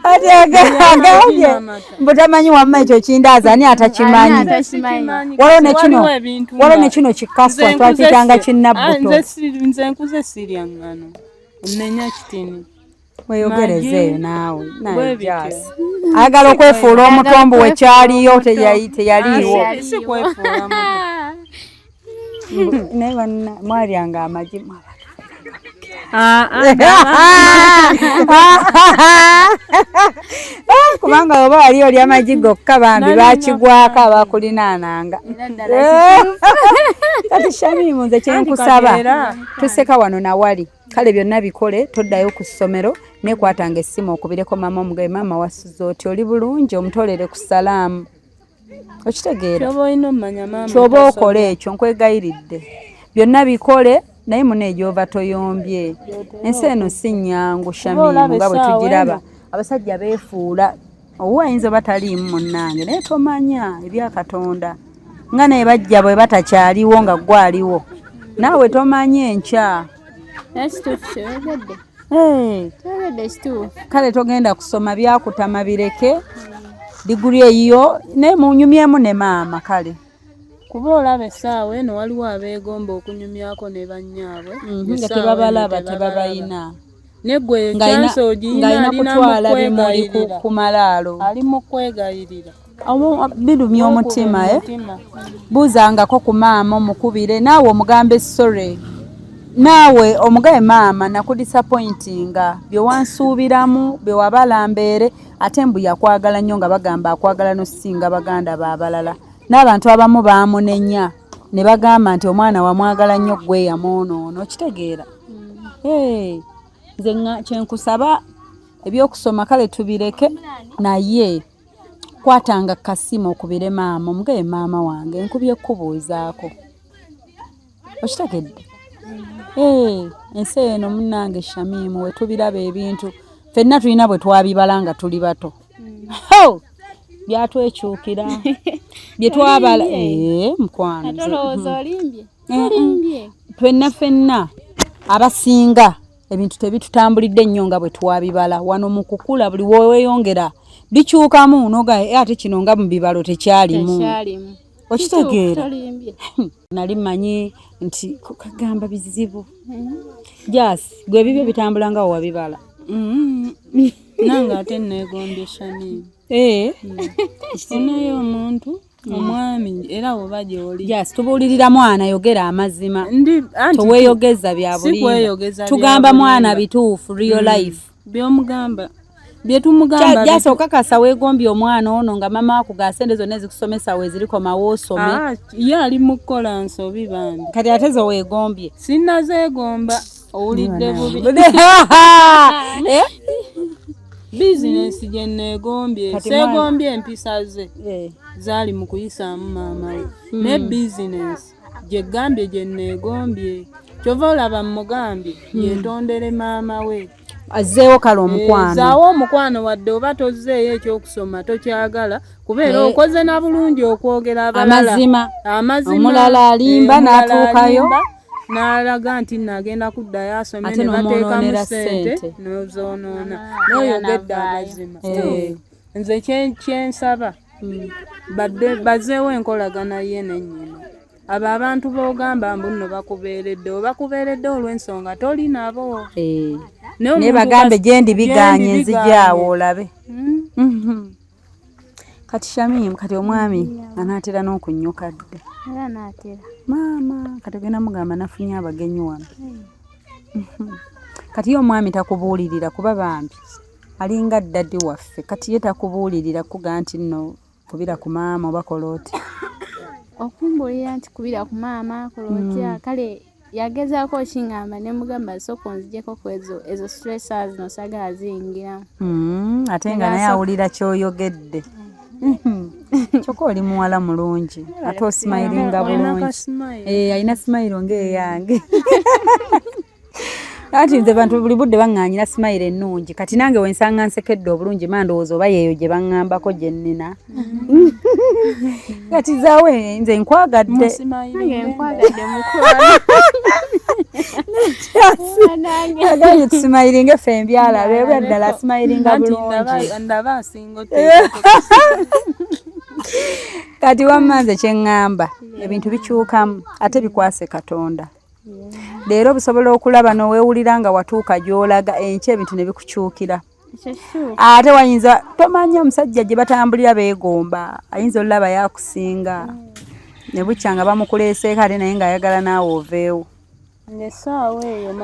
Ati agambye mbu tamanyi wamma ekyo kindaazi ani atakimanyi. Waliwo ne kino kikaswa twakiyitanga kinnabbuto. nze nkuze sirya ngano nnenya kitini Weeyogerezeeyo naawe naye Bwe bityo. jasi. Ayagala okwefuula omutombo we kyaliyo teyaliiwo. si kwefuula Naye mwalyanga amagi. Kubanga oba wali oli amagi gokka bambi bakigwako abakulinaananga. Kati Shamimu nze kyenkusaba tuseka wano nawali kale byonna bikole toddayo ku ssomero nekwatanga essimu okubireko mama omugabe maama wasuze oti oli bulungi omutolere ku salaamu okitegeera kyoba okola ekyo nkwegayiridde byonna bikole naye muneegyova toyombye ensi eno si nnyangu Shamimu nga bwe tugiraba abasajja beefuula owo ayinza oba taliimu munnange naye tomanya ebya Katonda nga ne bajja bwe batakyaliwo nga gwaliwo naawe tomanye enkya. Ekituufu kyogedde. Kyogedde ekituufu. Kale togenda kusoma byakutama bireke diguli eyo ne munyumyemu ne maama kale. Kuba olaba essaawa eno waliwo abeegomba okunyumyako ne bannyaabwe. Nga tebabalaba tebabayina. Neggwe ekyansi ogiyina alina kutwala bimuli ku malaalo. Ali mu kwegayirira. Birumya omutima buuzangako ku maama omukubire naawe omugambe sorry. Naawe omugaye maama nakudisappointinga bye wansuubiramu bye wabalambeere ate mbu yakwagala nnyo nga bagamba akwagala n'osinga baganda baabalala. N'abantu abamu baamunenya ne bagamba nti omwana wamwagala nnyo ggwe yamwonoona okitegeera. Nze kyenkusaba ebyokusoma kale tubireke naye kwatanga kasimu okubire maama omugaye maama wange nkubye kubuuzaako okitegedde. Ensi eno munnange Shamimu we tubiraba ebintu ffenna tulina bwe twabibala nga tuli bato. Byatwekyukira bye twabala mukwano ffenna abasinga ebintu tebitutambulidde nnyo nga bwe twabibala. Wano mu kukula buli weeyongera bikyukamu nogaye ate kino nga mu bibalo tekyalimu. Okitegeera nali manyi nti kugamba bizibu. Jasi gwe bibyo bitambula nga wabibala. Nange ate neegombye Shamimu. Kifunayo omuntu omwami era oba gy'oli. Jasi tubuulirira mwana yogera amazima. Toweeyogeza bya bulimba. Tugamba mwana bituufu real life. By'omugamba byetumugamba jasa okakasa weegombye omwana ono nga mama akuga sente zonna ezikusomesa weziriko mawoosome. Ye ali mu kukola nsobi bambi. Kati ate zo weegombye. Sinnazeegomba owulidde bubi. Bizinesi gye neegombye seegombye empisa ze zaali mu kuyisaamu maama we. Ne bizinesi gye gambye gye neegombye kyova olaba mugambye yetondere maama we. Azzeewo kale omukwano. Zaawo omukwano wadde oba tozzeeyo ekyokusoma tokyagala kubeera okoze na bulungi okwogera abalala. Amazima. Omulala alimba n'atuukayo. N'alaga nti nagenda kuddayo asome ne bateekamu ssente n'ozoonoona. N'oyogedde amazima. Nze kyensaba bazzeewo enkolagana ye nennyina. Abo abantu boogamba mbu nno bakubeeredde obakubeeredde olw'ensonga toli nabo. Ne bagambe gyendi biganye nzijaawo olabe. Kati Shamimu kati omwami anaatera n'okunnyuka dde. Maama kati ogenda mugamba nafunye abagenyi wano. Kati ye omwami takubuulirira kuba bambi alinga ddaddi waffe kati ye takubuulirira kuga nti nno kubira ku maama oba kola oti. Okumbuulira nti kubira ku maama kola otya kale yagezaako okingamba ne mugamba sooka onzigyeko ku ezo stressors no sagala ziyingira. Ate nga naye awulira kyoyogedde. Kyokka oli muwala mulungi ate osimayiringa bulungi. Alina simayiro ng'eyange. Ati nze bantu buli budde baŋŋaanyira simayiro ennungi kati nange wensanga nsekedde obulungi mandowooza oba yeeyo gye baŋŋambako gye nnina. Kati zaawe nze nkwagadde. Nkwagadde mukwano. Agambye tusimayiringa ffe mbyalabe oba ddala asimayiringa bulungi. Ndaba asinga Kati wamma nze kye ŋŋamba ebintu bikyukamu ate bikwase Katonda. Leero bisobola okulaba n'oweewulira nga watuuka gy'olaga enkya ebintu ne bikukyukira. Ate wayinza tomanya omusajja gye batambulira beegomba ayinza olaba yakusinga ne bukya nga bamukuleeseeko ate naye ng'ayagala naawe oveewo.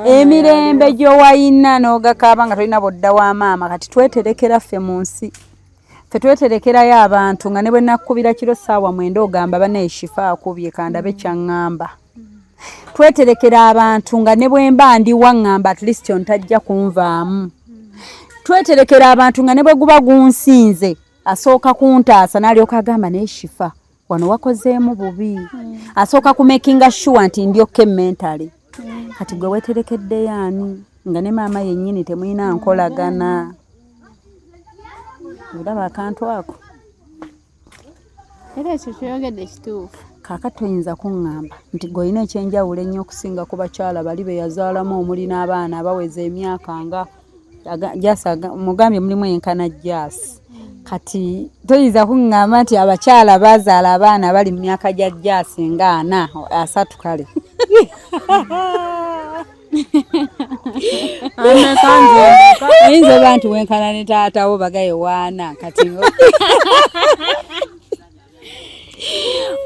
Emirembe gy'owayina n'ogakaaba nga tolina bodda wa maama kati tweterekera ffe mu nsi. Ffe tweterekerayo abantu nga ne bwe nakkubira kiro ssaawa 9 ogamba bane Shifa akubye kandabe kyaŋŋamba. Tweterekera abantu nga ne bwe mba ndi waŋŋamba at least ontajja kunvaamu. Tweterekera abantu nga ne bwe guba gunsinze asooka kuntaasa n'alyoka agamba ne Shifa wano wakozeemu bubi. Asooka kumakinga sure nti ndyoke mentally. Kati gwe weterekedde yaani nga ne maama yennyini temuyina nkolagana. Olaba akantu ako. Era ekyo kyogedde kituufu. Kaakati toyinza kuŋŋamba nti gweolina ekyenjawulo ennyo okusinga ku bakyala bali be yazaalamu omuli n'abaana abaweza emyaka nga mugambye mulimu enkana Jaasi. Kati toyinza kuŋŋamba nti abakyala bazaala abaana bali mu myaka gya Jaasi nga 3 kale. Oyinza oba nti wenkana ne taatawo bagaye 4 kati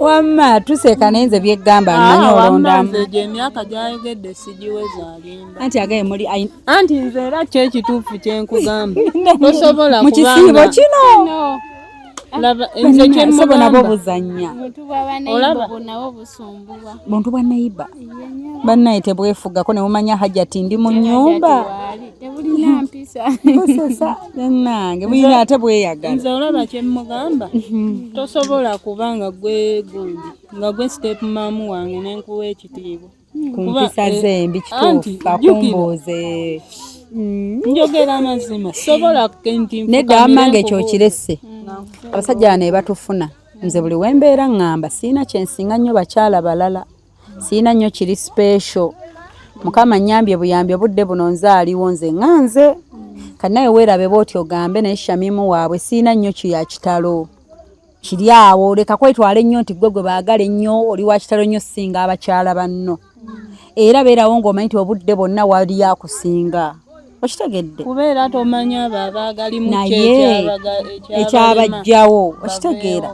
wamma tuseka nayenze byeggamba amanyi olondamu emyaka gyayogedde sigiweza alimba anti agaye muli anti nze era kyekituufu kyenkugamba tosobola mu kisiibo kino nze kyemugamba nabo buzannya buntu bwa neiba bannaye tebwefugako ne mumanya hajati ndi mu nnyumba tebulina mpisa busesa nange bwina ate bweyagala nze olaba kyemugamba tosobola kubanga gwe gundi nga gwe step mamu wange nenkuwa ekitiibwa ku mpisa zembi kituufu akumbuuze njogera amazima sobola nedda amange ekyokiresse abasajja bano batufuna nze buli wembeera ŋŋamba siina kyensinga nnyo bakyala balala siina nnyo kiri special mukama nnyambye buyambye budde buno nzaaliwo nze ŋŋanze kanaye weerabe bw'oti ogambe naye shamimu waabwe siina nnyo kya kitalo kiri awo leka kwetwala ennyo nti gwe baagala ennyo oli wa kitalo nnyo singa abakyala banno era beerawo ng'omanyi nti obudde bwonna wali akusinga okitegedde kubeera tomanya abo abaagali mu ekyabajjawo okitegeera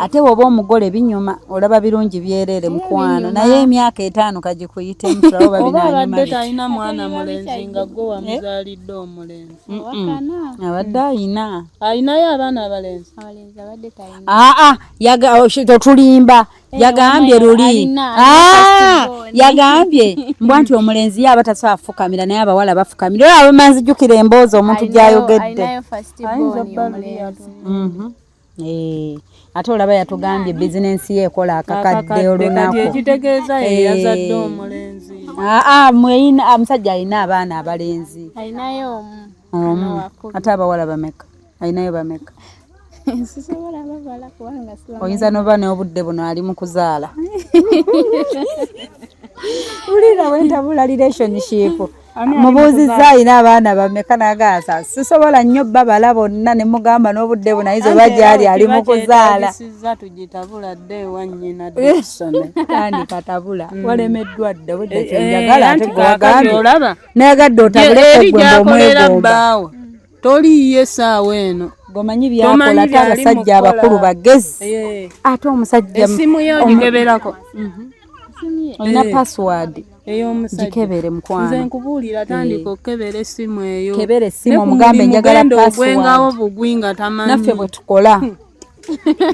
ate woba omugole binyuma olaba birungi byereere mukwano naye emyaka 5 kagikuyitemu tulawo oba abadde talina mwana mulenzi nga gwe wamuzaalidde omulenzi abadde ayinayo abaana abalenzi totulimba yagambye luli yagambye mbwa nti omulenzi ye aba tasaafukamira naye abawala bafukamira era abemanzijjukira emboozi omuntu gy'ayogedde ate olaba yatugambye bizinensi ye ekola akakadde olunaku ekitegeeza ye yazadde omulenzi omusajja alina abaana abalenzi ate abawala bameka alinayo bameka oyinza noba n'obudde buno ali mu kuzaala ulira wentabula relationship mubuuzizza alina abaana bameka nagaasa sisobola nnyo babala bonna ne mugamba n'obudde buno ayinza oba gyali ali mu kuzaala kandi katabula walemeddwa dde budde kyenjagala ate gwagambye nayagadde otabuleko gwe omwegomba toliiye saawa eno gomanyi byakola ate abasajja abakulu bagezi ate omusajja essimu yo gikeberako olina password ey'omusajja gikebere mukwano nze nkubuulira tandika okukebera essimu eyo kebera essimu omugambe njagala password bugwi nga tamanyi naffe bwe tukola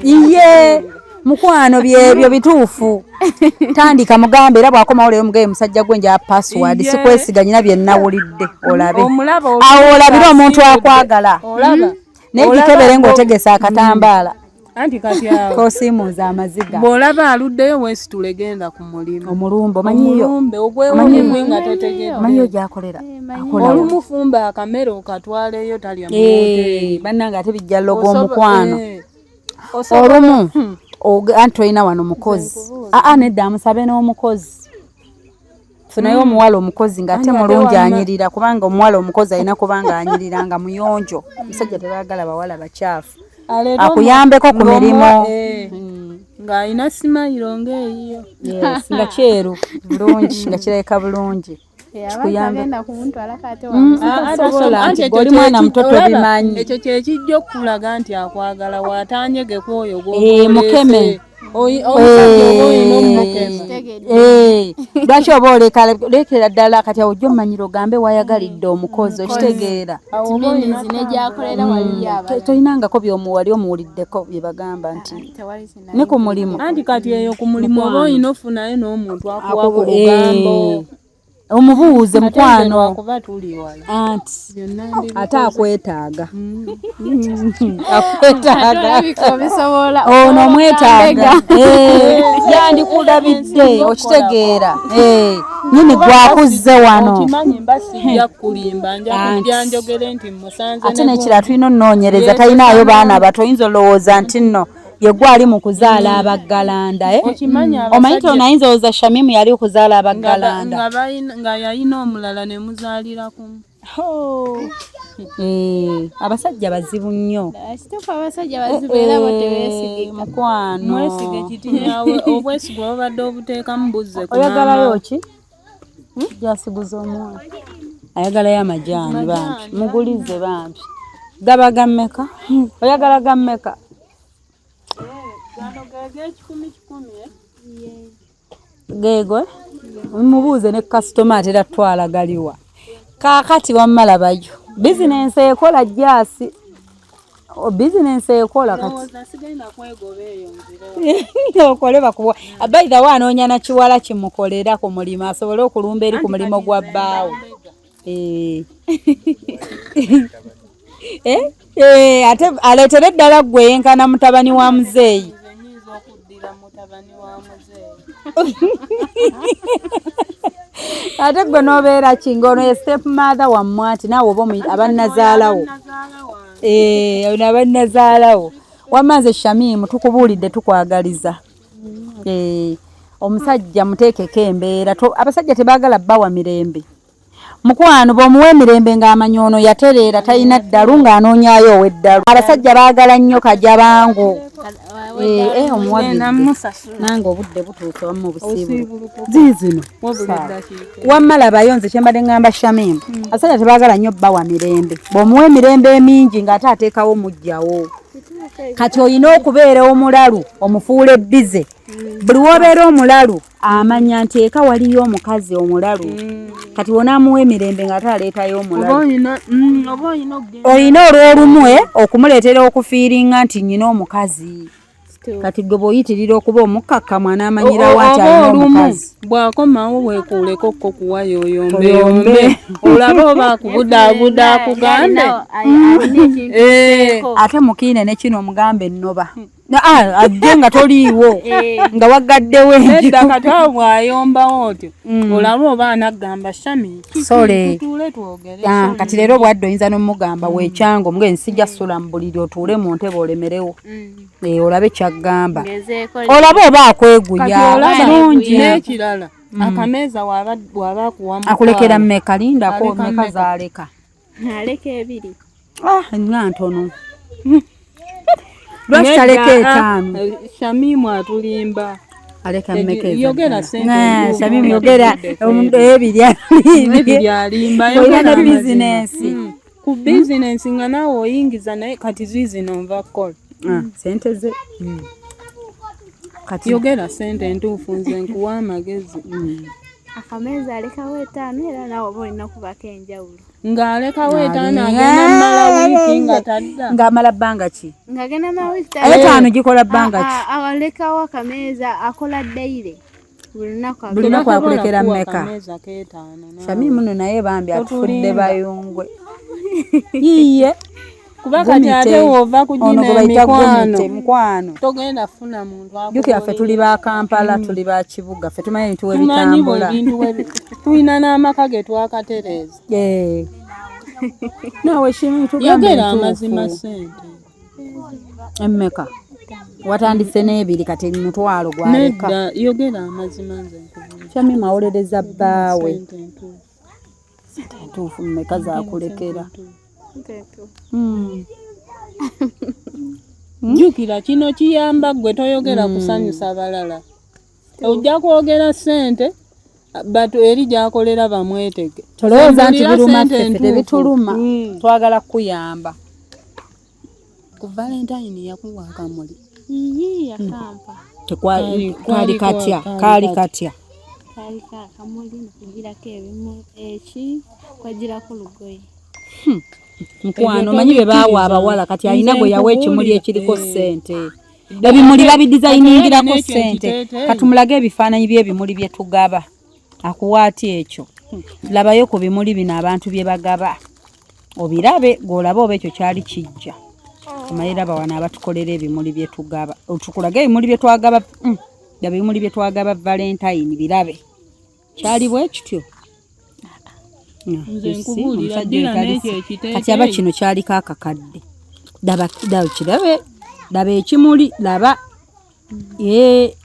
iye mukwano byebyo bituufu tandika mugambe era bw'akomawo leero mugaye musajja gwe nja password sikwesiganyina bye nnawulidde olabe awo olabire omuntu akwagala naye gikebere ng'otegesa akatambaala anti kati awo kosiimuuza amaziga bw'olaba aluddeyo weesitule genda ku mulimu omulumbe omanyiyo ogwewomugwi nga totegedde omanyiyo gy'akolera olumufumba akamere okatwaleyo talya muwoteeri bannange ate bijja logo omukwano olumu anti tolina wano mukozi nedda amusabe n'omukozi funayo omuwala omukozi ng'ate mulungi anyirira kubanga omuwala omukozi alina kubanga anyirira nga muyonjo omusajja tebaagala bawala bakyafu akuyambeko ku mirimu ng'alina simayiro ng'eyiyo nga kyeru bulungi nga kirabika bulungi oli mwana muto tobimanyi ekyo kyekijja okulaga nti akwagala waatanyegeko oyo mukeme lwaki oba olekera ddala kati awo ojja omanyira ogambe wayagalidde omukozi okitegeera tolinangako byomuwali omuwuliddeko bye bagamba nti ne ku mulimu anti kati eyo ku mulimu oba olina ofunayo n'omuntu akuwa ku lugambo omubuuze mukwano anti ate akwetaaga ono omwetaaga yandikulabidde okitegeera nyini gwakuzze wano ate nekira tulina onoonyereza talinaayo baana bato oyinza olowooza nti nno ye gwali mu kuzaala abaggalanda omanyi tonayinza oza Shamimu yali okuzaala abaggalanda nga yalina omulala ne muzaalira kumu. Abasajja bazibu nnyo. Kituufu abasajja bazibu era bo tebeesigika. Mukwano mwesige kitinyawe obwesige obadde obuteekamu buzze ku oyagalayo ki? Jasiguza omwana ayagalayo amajaani bambi mugulize bambi gaba gammeka oyagala gammeka geego mubuuze ne kasitoma atera twala galiwa kaakati wammala bayo bizinensi ekola jasi bizinensi ekola kati okole bakuwa abaida wanoonya na kiwala kimukolera ku mulimu asobole okulumba eri ku mulimu gwa bbaawo ate aleetere eddala ggwe yenkana mutabani wa muzeeyi ate gwe n'obeera kinga ono ye step mother wammwe ati naawe oba abannazaalawo abannazaalawo wammanze Shamimu tukubuulidde tukwagaliza omusajja muteekeko embeera abasajja tebaagala bbawa mirembe mukwano bw'omuwa emirembe ng'amanya ono yatereera talina ddalu ng'anoonyaayo ow'eddalu abasajja baagala nnyo kajabangu nange obudde butuuse wamu obusiibulu ziizino wammala bayonze kyembadde ngamba Shamimu abasajja tebaagala nnyo bbawa mirembe bw'omuwa emirembe emingi ng'ate ateekawo mujjawo kati olina okubeera omulalu omufuula ebbize buli w'obeera omulalu amanya nti eka waliyo omukazi omulalu kati wonaamuwa emirembe ng'ate aleetayo omulalu olina olw'olumwe okumuleetera okufiiringa nti nnyina omukazi kati gwe bw'oyitirira okuba omukkakkamu anaamanyirawo nti alina omukazi bw'akomawo weekuuleko ko kuwayo oyombe olabe oba akubudaabuda akugambe ate mukiine ne kino omugambe ennoba ajje nga toliiwo nga waggaddewo edda kati awo bw'ayombawo otyo olabe oba anagamba Shami sole kati leero bwadde oyinza n'omugamba weekyango omugenzi sijja ssula mu buliri otuule mu ntebe olemerewo olabe kyaggamba olabe oba akweguya kirungi n'ekirala akameeza waba akuwa akulekera mmeka lindako mmeka zaaleka aleka ebiri nga ntono lwaki taleka etaano Shamimu atulimba aleka mmeka yogera sente Shamimu yogera ebiri alimba olina ne bizinensi ku bizinensi nga naawe oyingiza naye kati zizino nva kukola sente ze kati yogera sente entuufu nze nkuwa amagezi akameeza alekawo etaano era naawe oba olina kubako enjawulo ng'alekawo etaano agenda mala wiiki nga tadda ng'amala bbanga ki ng'agenda mala wiiki etaano gikola bbanga ki alekawo akameeza akola dayire buli lunaku akulekera mmeka Shamimu no naye bambi atufudde bayungwe yiye kuba kati ate wova kugina emikwano togenda funa muntu jukira ffe tuli ba Kampala tuli ba kibuga ffe tumanyi ebintu webitambula tulina n'amaka ge twakatereeza naawe Shamimu yogera amazima sente emmeka watandise n'ebiri kati mutwalo gwaleka nedda yogera amazima nze Shamimu awolereza bbaawe sente entuufu mmeka zakulekera jjukira kino kiyamba gwe toyogera kusanyusa balala ojja kwogera sente batu eri gyakolera bamwetege tolowooza nti biruma ffe tebituluma twagala kuyamba ku Valentine yakuwa akamuli yakampa kaali katya kaali akamuli nokugirako ebimu kwagirako lugoye mukwano manyi be baawa abawala kati alina gwe yawa ekimuli ekiriko ssente ebimuli babidizayiningirako ssente katumulage ebifaananyi by'ebimuli bye tugaba akuwaati ekyo labayo ku bimuli bino abantu bye bagaba obirabe g'olaba oba ekyo kyali kijja omalira bawana abatukolera ebimuli bye tugaba otukulage ebimuli bye twagaba ebimuli bye twagaba Valentine birabe kyali bwe kityo nze nkubulira kati aba kino kyaliko akakadde daba kirabe laba ekimuli laba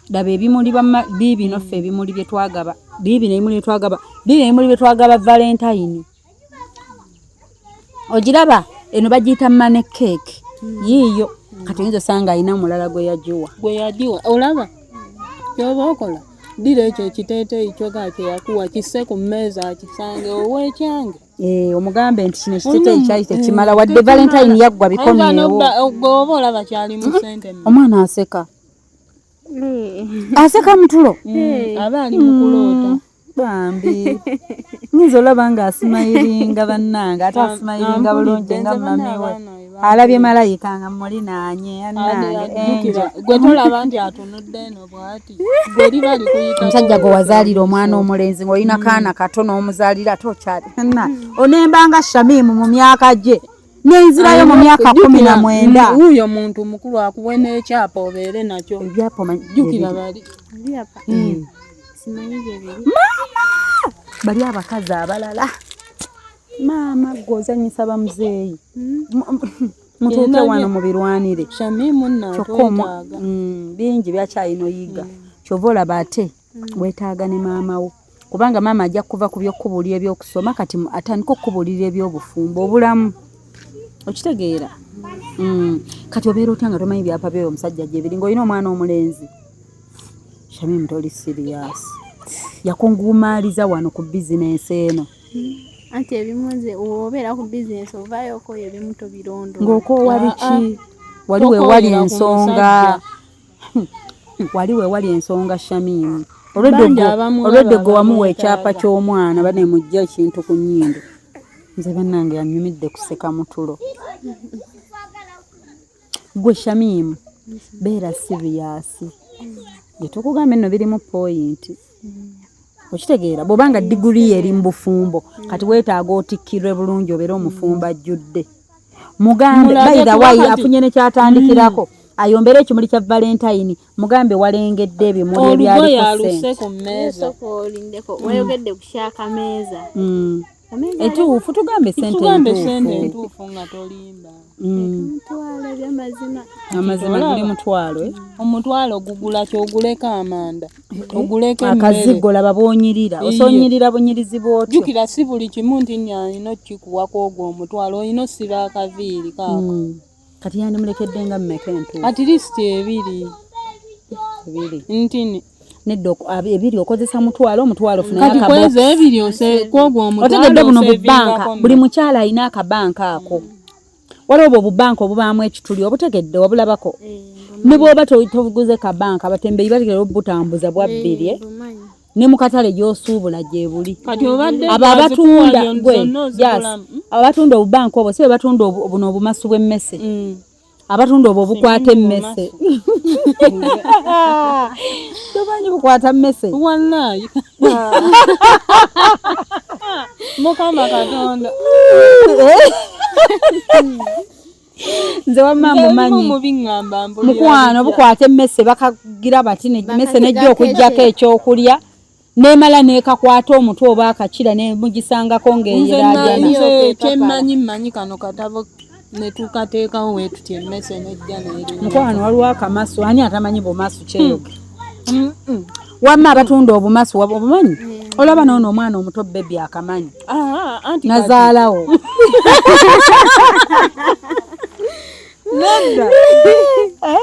laba ebimuli biibino ffe ebimuli bye twagaba biibino ebimuli bye twagaba Valentine ogiraba eno bagiyita mane cake yiiyo kati oyinza osanga alina omulala gwe yagiwa olaba kyoba okola dira ekyo ekiteeteeyi kyoga kyeyakuwa kisse ku mmeeza akisange ow'ekyange omugambe nti kino ekiteeteeyi kyali tekimala wadde Valentine yaggwa bikomyewo oba olaba kyali mu sente omwana aseka aseka mutulo aba ali mu kuloota bambi nyinza olaba nga asimayiringa bannanga ate asimayiringa bulungi nga mamiwe alabye malayika nga muli nanye gwe tolaba nti atunudde eno bwati gwe liba likuyita omusajja gwe wazaalira omwana omulenzi ng'olina kaana kato n'omuzaalira tokyali onembanga Shamimu mu myaka gye nenzirayo mu myaka 19 wuyo muntu mukulu akuwe n'ekyapa obeere nakyo jjukira bali bali abakazi abalala maama gw'ozanyisa bamuzeeyi mutuuke wano mu birwanire kyokka bingi byakyalina oyiga kyova olaba ate weetaaga ne maama wo kubanga maama ajja kuva ku byokkubuulira ebyokusoma kati atandika okkubuulira ebyobufumbo obulamu okitegeera kati obeera otya nga tomanyi byapa byoyo omusajja gye biri ng'olina omwana omulenzi Shamimu toli siriyasi yakungumaaliza wano ku bizinensi eno anti ebimuze obeera ku bizinensi ovaayo okoyo ebimu tobirondo ng'okoowa biki wali weewali ensonga wali weewali ensonga Shamimu olwedde gwe wamuwa ekyapa ky'omwana banemujja ekintu ku nnyindo nze bannange yanyumidde kuseka mutulo gwe Shamimu beera siriyasi tukugamba eno biri mu poyinti okitegeera bw'obanga diguli eri mu bufumbo kati weetaaga otikkirwe bulungi obeera omufumbo ajjudde mugambe bayira wayi afunye ne kyatandikirako ayombere ekimuli kya Valentine mugambe walengedde ebimuli ebyaliko ssente wayogedde kushaka meeza etuufu tugambe ssente entuufu nga tolimba amazima guli mutwalo omutwalo gugula kyoguleko amanda oguleko akazigo laba boonyirira osoonyirira bunyirizi bwotyo jjukira si buli kimu nti nyina okukikuwako ogwo omutwalo olina ossiba akaviiri kaako kati yandimulekedde nga mmeka entuufu at least ebiri ntini nedda ebiri okozesa omutwalo kati kweza ebiri kwogwo omutwalo otegedde buno bubanka buli mukyala alina akabanka ako waliwo obwo obubanka obubaamu ekituli obutegedde wabulabako ne bw'oba tovuguze kabanka abatembeeyi bategera obutambuza bwa bbiri ne mu katale gy'osuubula gye buli abo abatunda abatunda obubanka obwo si be batunda buno obumasu bw'emmese abatunda obwo obukwata emmese tomanyi bukwata mmese wallahi mukama katonda nze wamma mumanyi mukwano bukwata emmese bakagira bati emmese nejja okuggyako ekyokulya nemala nekakwata omutwe oba akakira nemugisangako ng'eyiraajana kyemmanyi kano katabo netukateekawo wetuti emmese nejja neri mukwano waliwo akamasu ani atamanyi bumasu kyeyoge wamma abatunda obumasu obumanyi olaba noono omwana omuto bebi akamanyi nazaalawo nedda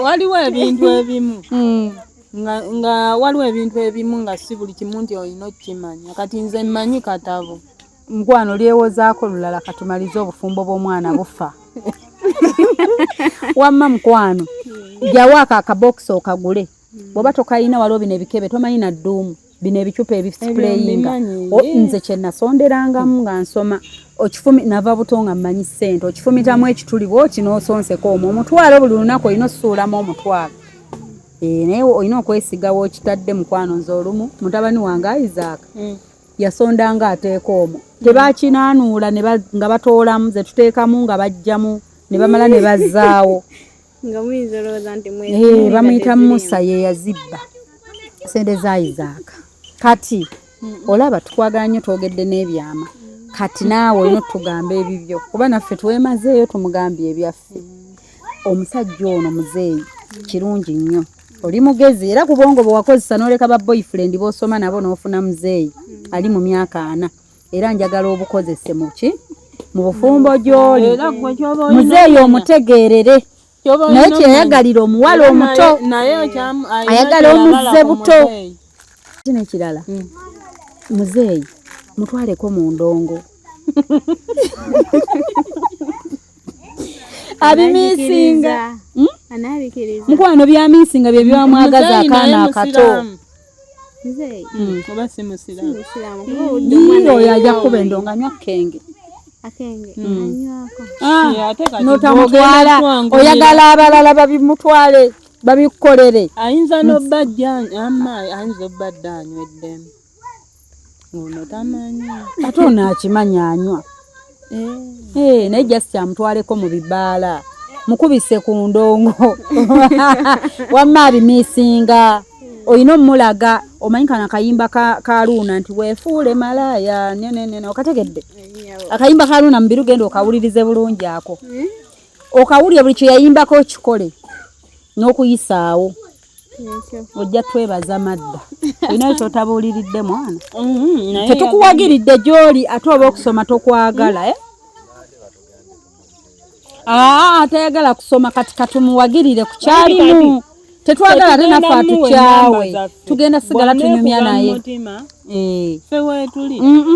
waliwo ebintu ebimu nga waliwo ebintu ebimu nga si buli kimu nti olina okukimanya kati nze mmanyi katabo mukwano lyewozaako lulala katumalize obufumbo bw'omwana bufa wamma mukwano jawaako akabokisi okagule bw'oba tokayina waliwo bino ebikebe tomanyi na dduumu bino ebicupa ebisipureyinga nze kye nasonderangamu nga nsoma nava buto nga mmanyi ssente okifumitamu ekituli bwoti n'osonseko omwo omutwalo buli lunaku olina osuulamu omutwalo naye olina okwesigawo okitadde mukwano nze olumu mutabani wange Isaac yasondanga ateeka omwo tebakinaanuula nga batoolamu ze tuteekamu nga bajjamu ne bamala ne bazzaawo bamuyita Musa ye yazibba sente za Isaac kati olaba tukwagala nnyo twogedde n'ebyama kati naawe olina otugamba ebibyo kuba naffe twemazeeyo tumugambye ebyaffe omusajja ono muzeeyi kirungi nnyo oli mugezi era ku bwongo bwe wakozesa n'oleka ba boyfriend b'osoma nabo n'ofuna muzeeyi ali mu myaka 4 era njagala obukozese mu bufumbo gy'oli muzeeyi omutegeerere naye kyeyayagalira omuwala omuto ayagala omuzze buto kino ekirala muzeeyi mutwaleko mu ndongo abimiisinga mukwano byamiisinga bye byamwagaza akaana akato oyo ajja kuba endongo anywa kenge notamutwala oyagala abalala babimutwale babikolere ayinza n'obbajja ayinza obbadde anyweddemu ono tamanyi ate ono akimanya anywa naye just amutwaleko mu bibaala mukubise ku ndongo wamma abimiisinga olina omulaga omanyi kana akayimba ka Luuna nti weefuule malaaya nenenene okategedde akayimba ka Luuna mubiru genda okawulirize bulungi ako okawulire buli kye yayimbako kikole n'okuyisaawo ojja twebaza madda olina ekyotabuuliridde mwana tetukuwagiridde gy'oli ate oba okusoma tokwagala atayagala kusoma kati katumuwagirire ku kyalimu tetwagala ate naffe atukyawe tugenda sigala tunyumya naye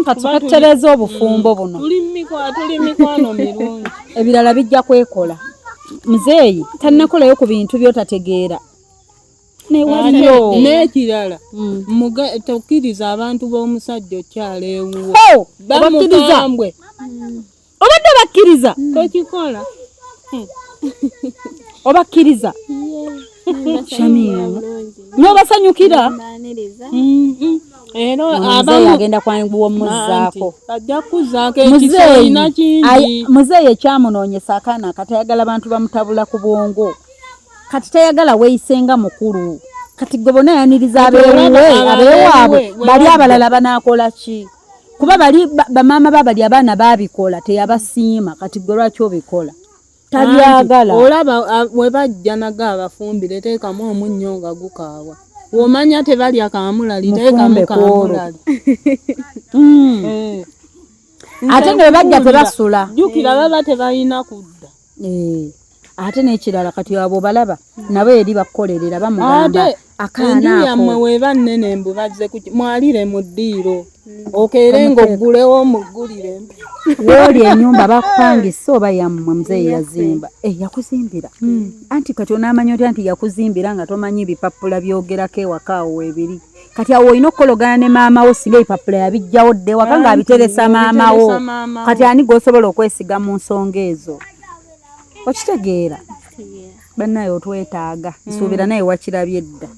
katukatereza obufumbo buno tuli mikwano mirungi ebirala bijja kwekola muzeeyi tannakolayo ku bintu byotategeera n'ekirala tokkiriza abantu b'omusajja okyala ewuwo bamugambwe obadde bakkiriza tokikola obakkiriza shamiru n'obasanyukira era muzeeyi agenda kwanguwa omuzzaako ajja kuzaako ekisa olina kingi muzeeyi ekyamunoonyesa akaana akatayagala abantu bamutabula ku bwongo kati tayagala weeyisenga mukulu kati gwe bona yaniriza abeewaabwe bali abalala banaakola ki kuba bali bamaama babali abaana baabikola teyabasiima kati gwe lwaki obikola tabyagala olaba we bajja naga abafumbire teekamu omunnyo nga gukaawa womanya tebalya kaamulali teekamu kaamulali ate ne bajja tebasula jjukira baba tebalina kudda ate n'ekirala kati abo balaba nabo eri bakukolerera bamugamba akaana yammwe weeba nnene embubazze mwalire mu ddiiro okeere ng'oggulewo omuggulire wooli ennyumba bakupangisa oba yammwe muzeeyi yazimba yakuzimbira anti kati onaamanya otya nti yakuzimbira nga tomanyi ebipapula byogerako ewaka awo weebiri kati awo olina okukologana ne maamawo singa ebipapula yabijjawo dde waka ng'abiteresa maamawo kati ani g'osobola okwesiga mu nsonga ezo okitegeera bannaye otwetaaga nsuubira naye wakirabye edda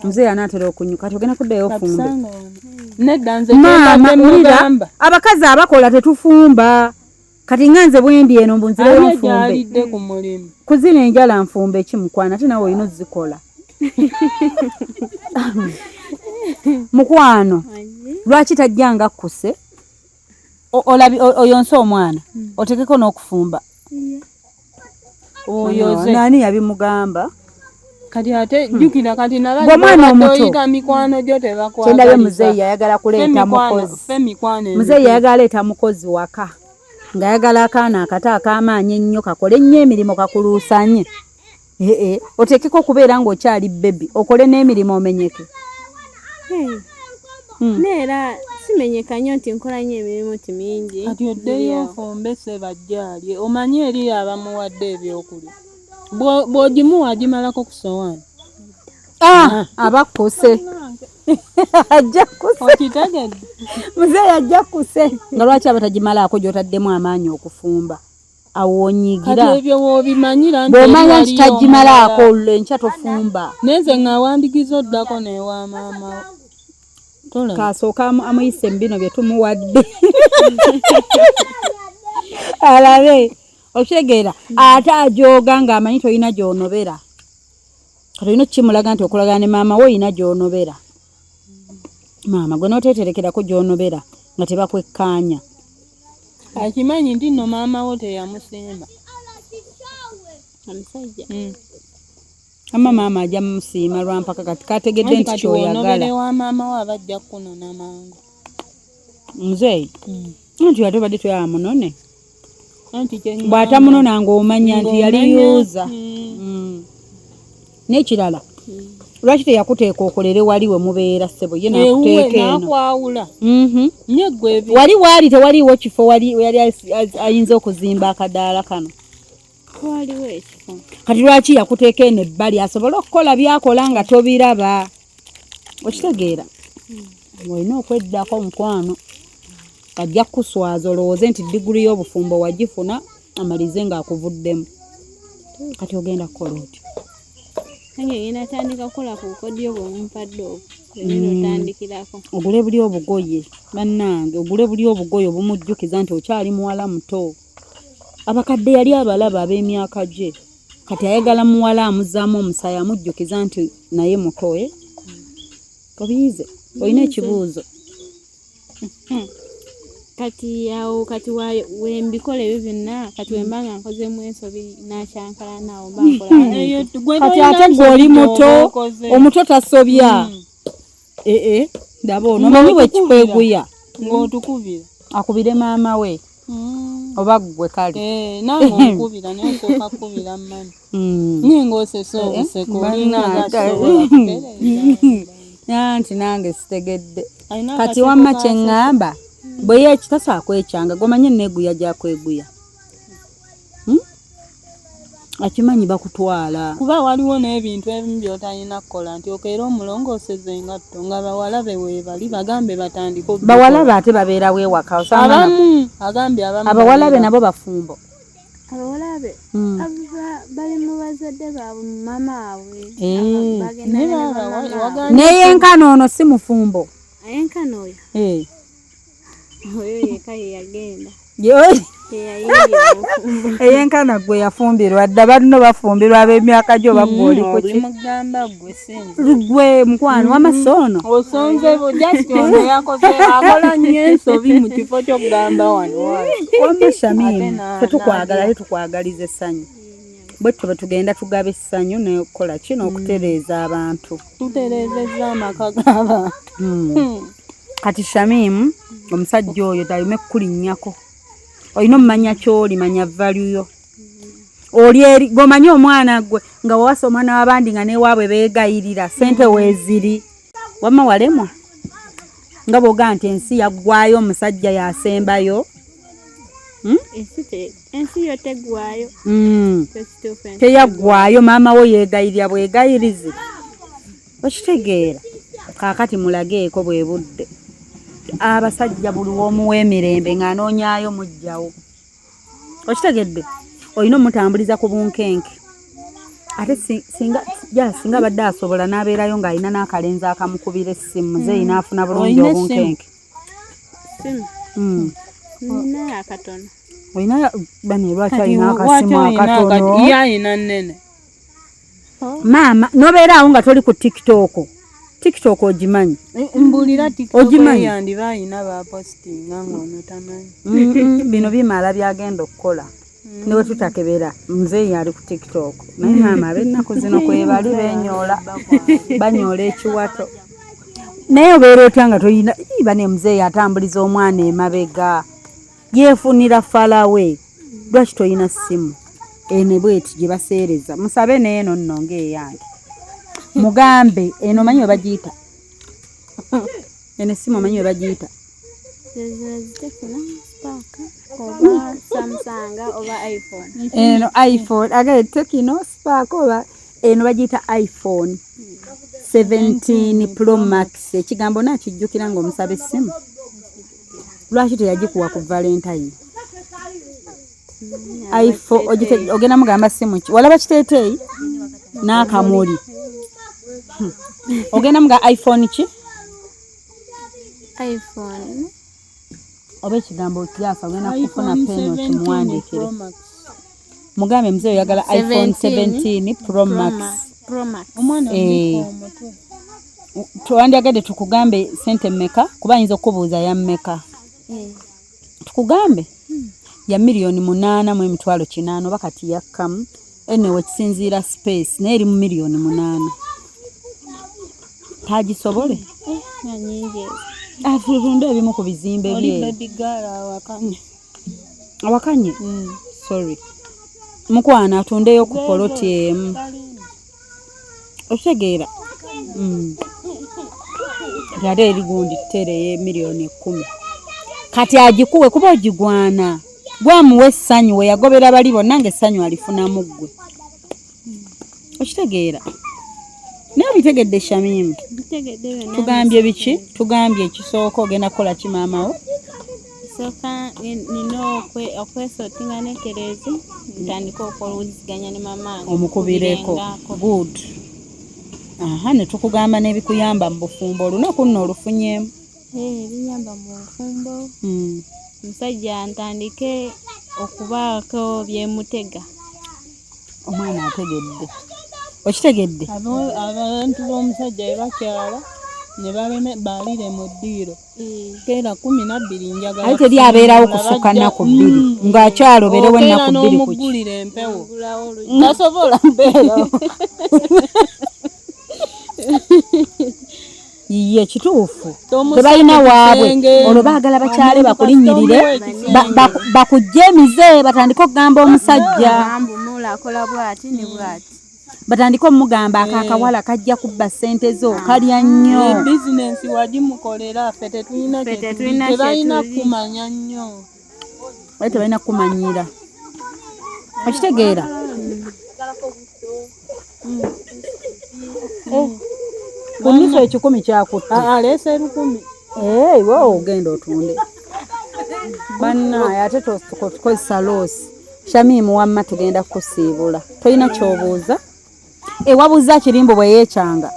muzeeyi anaatera okunyuka kati ogenda kuddayo ofumbe maama ulira abakazi abakola tetufumba kati nga nze bwendi eno mbunzireyo nfumbe kuzina enjala nfumbe ekimukwana ate nawe olina ozikola mukwano lwaki tajjanga kkuse oyonse omwana otekeko n'okufumba nani yabimugamba kati ate jjukira kati ng'omwana omuto mikwano gyo tebakwagaliza kyendabye muzeeyi yayagala kuleeta mukozi muzeeyi yayagala leeta mukozi waka ng'ayagala akaana akato ak'amaanyi ennyo kakole nnyo emirimu kakuluusanye otekeko okubeera ng'okyali bebi okole n'emirimu omenyeke neera simenyeka nnyo nti nkola nnyo emirimu ti mingi kati oddeyo ofumbese bajjaalye omanyi eri abamuwadde ebyokulya bw'ogimuwa agimalako ku sowaani abakkuse ajja kkuse okitegedde muzeeyi ajja kkuse nga lwaki abatagimalaako gy'otaddemu amaanyi okufumba awonyigira kati ebyo bw'obimanyira bw'omanya nti tagimalaako enkya tofumba nenze ng'awandigiza oddako newa maama kasooka amuyise mu bino bye tumuwadde alabe okitegeera ate ajooga ng'amanyi tolina gy'onobera kati olina okukimulaga nti okolagana ne maama we olina gy'onobera maama gwe n'oteeterekerako gy'onobera nga tebakwekkaanya akimanyi nti nno maama wo teyamusimba Omusajja. Ama maama ajja musiima lwampaka kati kategedde nti kyoyagala. Wa maama wa bajja kunona mangu. Muzeeyi. Nti ate badde toyamunone. Anti bw'atamunona ng'omanya nti yali yuuza. N'ekirala. Lwaki teyakuteeka okolere wali we mubeera ssebo ye n'akuteeka eno. Nakwawula. Wali waali tewaliiwo kifo yali ayinza okuzimba akadaala kano. Waliwo ekifo. Kati lwaki yakuteeka eno ebbali asobole okukola byakola nga tobiraba. Okitegeera? Olina okweddako mukwano. Ajja kuswaza olowooze nti diguli y'obufumbo wagifuna amalize ng'akuvuddemu. Kati ogenda kukola otya? Nange ngenda atandika kukola ku bukodyo bw'omumpadde obwo. Otandikirako. Ogule buli obugoye bannange, ogule buli obugoye obumujjukiza nti okyali muwala muto. Abakadde yali abalaba ab'emyaka gye. Kati ayagala muwala amuzzaamu omusaayi amujjukiza nti naye muto. Obiyize olina ekibuuzo. Kati yawo kati wembikola ebyo byonna kati wembanga nkozemu ensobi nakyankala naawo mbankola. Kati ate gw'oli muto omuto tasobya. Ndaba ono omanyi bwekikweguya. Ng'otukubira. Akubire maama we. Oba gwe kale. Nange onkubira naye nsooka kubira mmanyi. Ninga osese obuseko olina agasobola kutereeza. Anti nange sitegedde. Kati wamma kye ŋŋamba bwe yekitasa akwekyanga gomanye neeguya gyakweguya. Akimanyi bakutwala. Kuba waliwo n'ebintu ebimu by'otalina kukola nti okeera omulongooseze engatto nga bawalabe weebali bagambe batandika obukole. Bawalabe ate babeera weewaka. Abamu agambye abamu. Abawalabe nabo bafumbo. Abawalabe bali mu bazadde baabwe mu maama waabwe. N'eyenkana ono si mufumbo. Eyenkana oyo? Oyo yeka ye yagenda. Eyenkana gwe yafumbirwa dda balino bafumbirwa ab'emyaka gyo bagwoli ku ki? Mugamba gwe sinzi. Gwe mukwano w'amasono. Osonze just ono yakoze akola nnyo ensobi mu kifo ky'okugamba wano. Wamma Shamimu tetukwagala tukwagaliza essanyu. Bwe tuba tugenda tugaba essanyu n'okukola ki n'okutereeza abantu. Tutereezezza amaka g'abantu. Kati Shamimu omusajja oyo talime kukulinnyako. Olina omumanya ky'oli manya valuyo. Oli eri gomanyi omwana gwe nga wawasa omwana w'abandi nga n'ewaabwe beegayirira ssente weeziri. Wamma walemwa nga bw'ogaa nti ensi yaggwayo omusajja yasembayo. Ensi yo teggwayo. Teyaggwayo maama wo yeegayirira bwegayirizi. Okitegeera kaakati mulageeko bwe budde. Abasajja buli omu w'emirembe ng'anoonyaayo mujjawo. Okitegedde olina omutambuliza ku bunkenke. Ate singa badde asobola n'abeerayo ng'alina n'akalenzi akamukubira essimu ze inaafuna bulungi obunkenke. Nina akatono. Olina bane lwaki alina akasimu akatono? Yalina nnene. Maama n'obeeraawo nga toli ku TikTok. TikTok ogimanyi? Mbulira TikTok yandiba alina bapostinga ng'ono tamanyi. Bino bimala byagenda okukola. Niwe tutakebera muzeeyi ali ku TikTok. Naye maama ab'ennaku zino kwebali benyoola. Banyoola ekiwato. Naye obeera otya nga toyina bane muzeeyi atambuliza omwana emabega. Yeefunira falawe. Lwaki toyina ssimu? Ene bweti gye baseereza. Musabe n'eno nno ng'eyange. Mugambe eno manyi we bagiyita. Ene simu manyi we bagiyita. Oba Samsung oba iPhone. Eno iPhone agale Tecno Spark oba eno bagiyita iPhone 17 Pro Max. Ekigambo nakijjukira ng'omusaba essimu. Lwaki teyagikuwa ku Valentine? iPhone ogenda mugamba simu ki? Walaba kiteeteeyi n'akamuli. Ogenda muga iPhone ki? iPhone. Oba ekigambo kyasa ogenda kufuna peno kimuwandiikire. Mugambe mzee oyagala iPhone 17 Pro Max. Omwana omutwe. Tuwandiagade tukugambe sente mmeka kuba ayinza okubuuza ya mmeka. Tukugambe ya $8,800 oba kati yakkamu Anyway kisinziira space naye eri mu miliyoni 8 tagisobole na nyingi atunde ebimu ku bizimbe bye Oligala awakanye sorry mukwana atundeyo ku poloti emu okitegeera yade eri gundi tereye miliyoni 10 kati agikuwe kuba ogigwana gwamuwe essanyu we yagobera bali bonna ng'essanyu alifunamu ggwe okitegeera naye bitegedde Shamimu tugambye biki tugambye ekisooka ogenda kukola ki maamawo soka nino okwesotinga nekerezi ntandika okuluziganya ne mama omukubireko good ne tukugamba n'ebikuyamba mu bufumbo olunaku nno olufunyeemu binyamba mu bufumbo musajja ntandike okubaako byemutega omwana ategedde okitegedde abantu b'omusajja ebakyala ne baleme balire mu ddiiro keera 12 njagala ayi teri abeerawo kusuka nnaku 2 ng'akyaloberewo ennaku 2 n'omugulira empewo tasobola mbeerawo ye kituufu tebalina waabwe olwo baagala bakyale bakulinnyirire bakujje emize batandike okugamba omusajja akola bwati ne bwati batandika omugamba akakawala kajja kubba ssente zo kalya nnyo bizinensi wagimukolera ffe tebalina kumanya nnyo bali tebalina kumanyira okitegeera kumiso 10 kyakutte aleese 10 iwe ogenda otunde bannaye ate tukozesa loosi Shamimu wamma tugenda kusiibula tolina kyobuuza wabuuza kirimbo bwe yeekyanga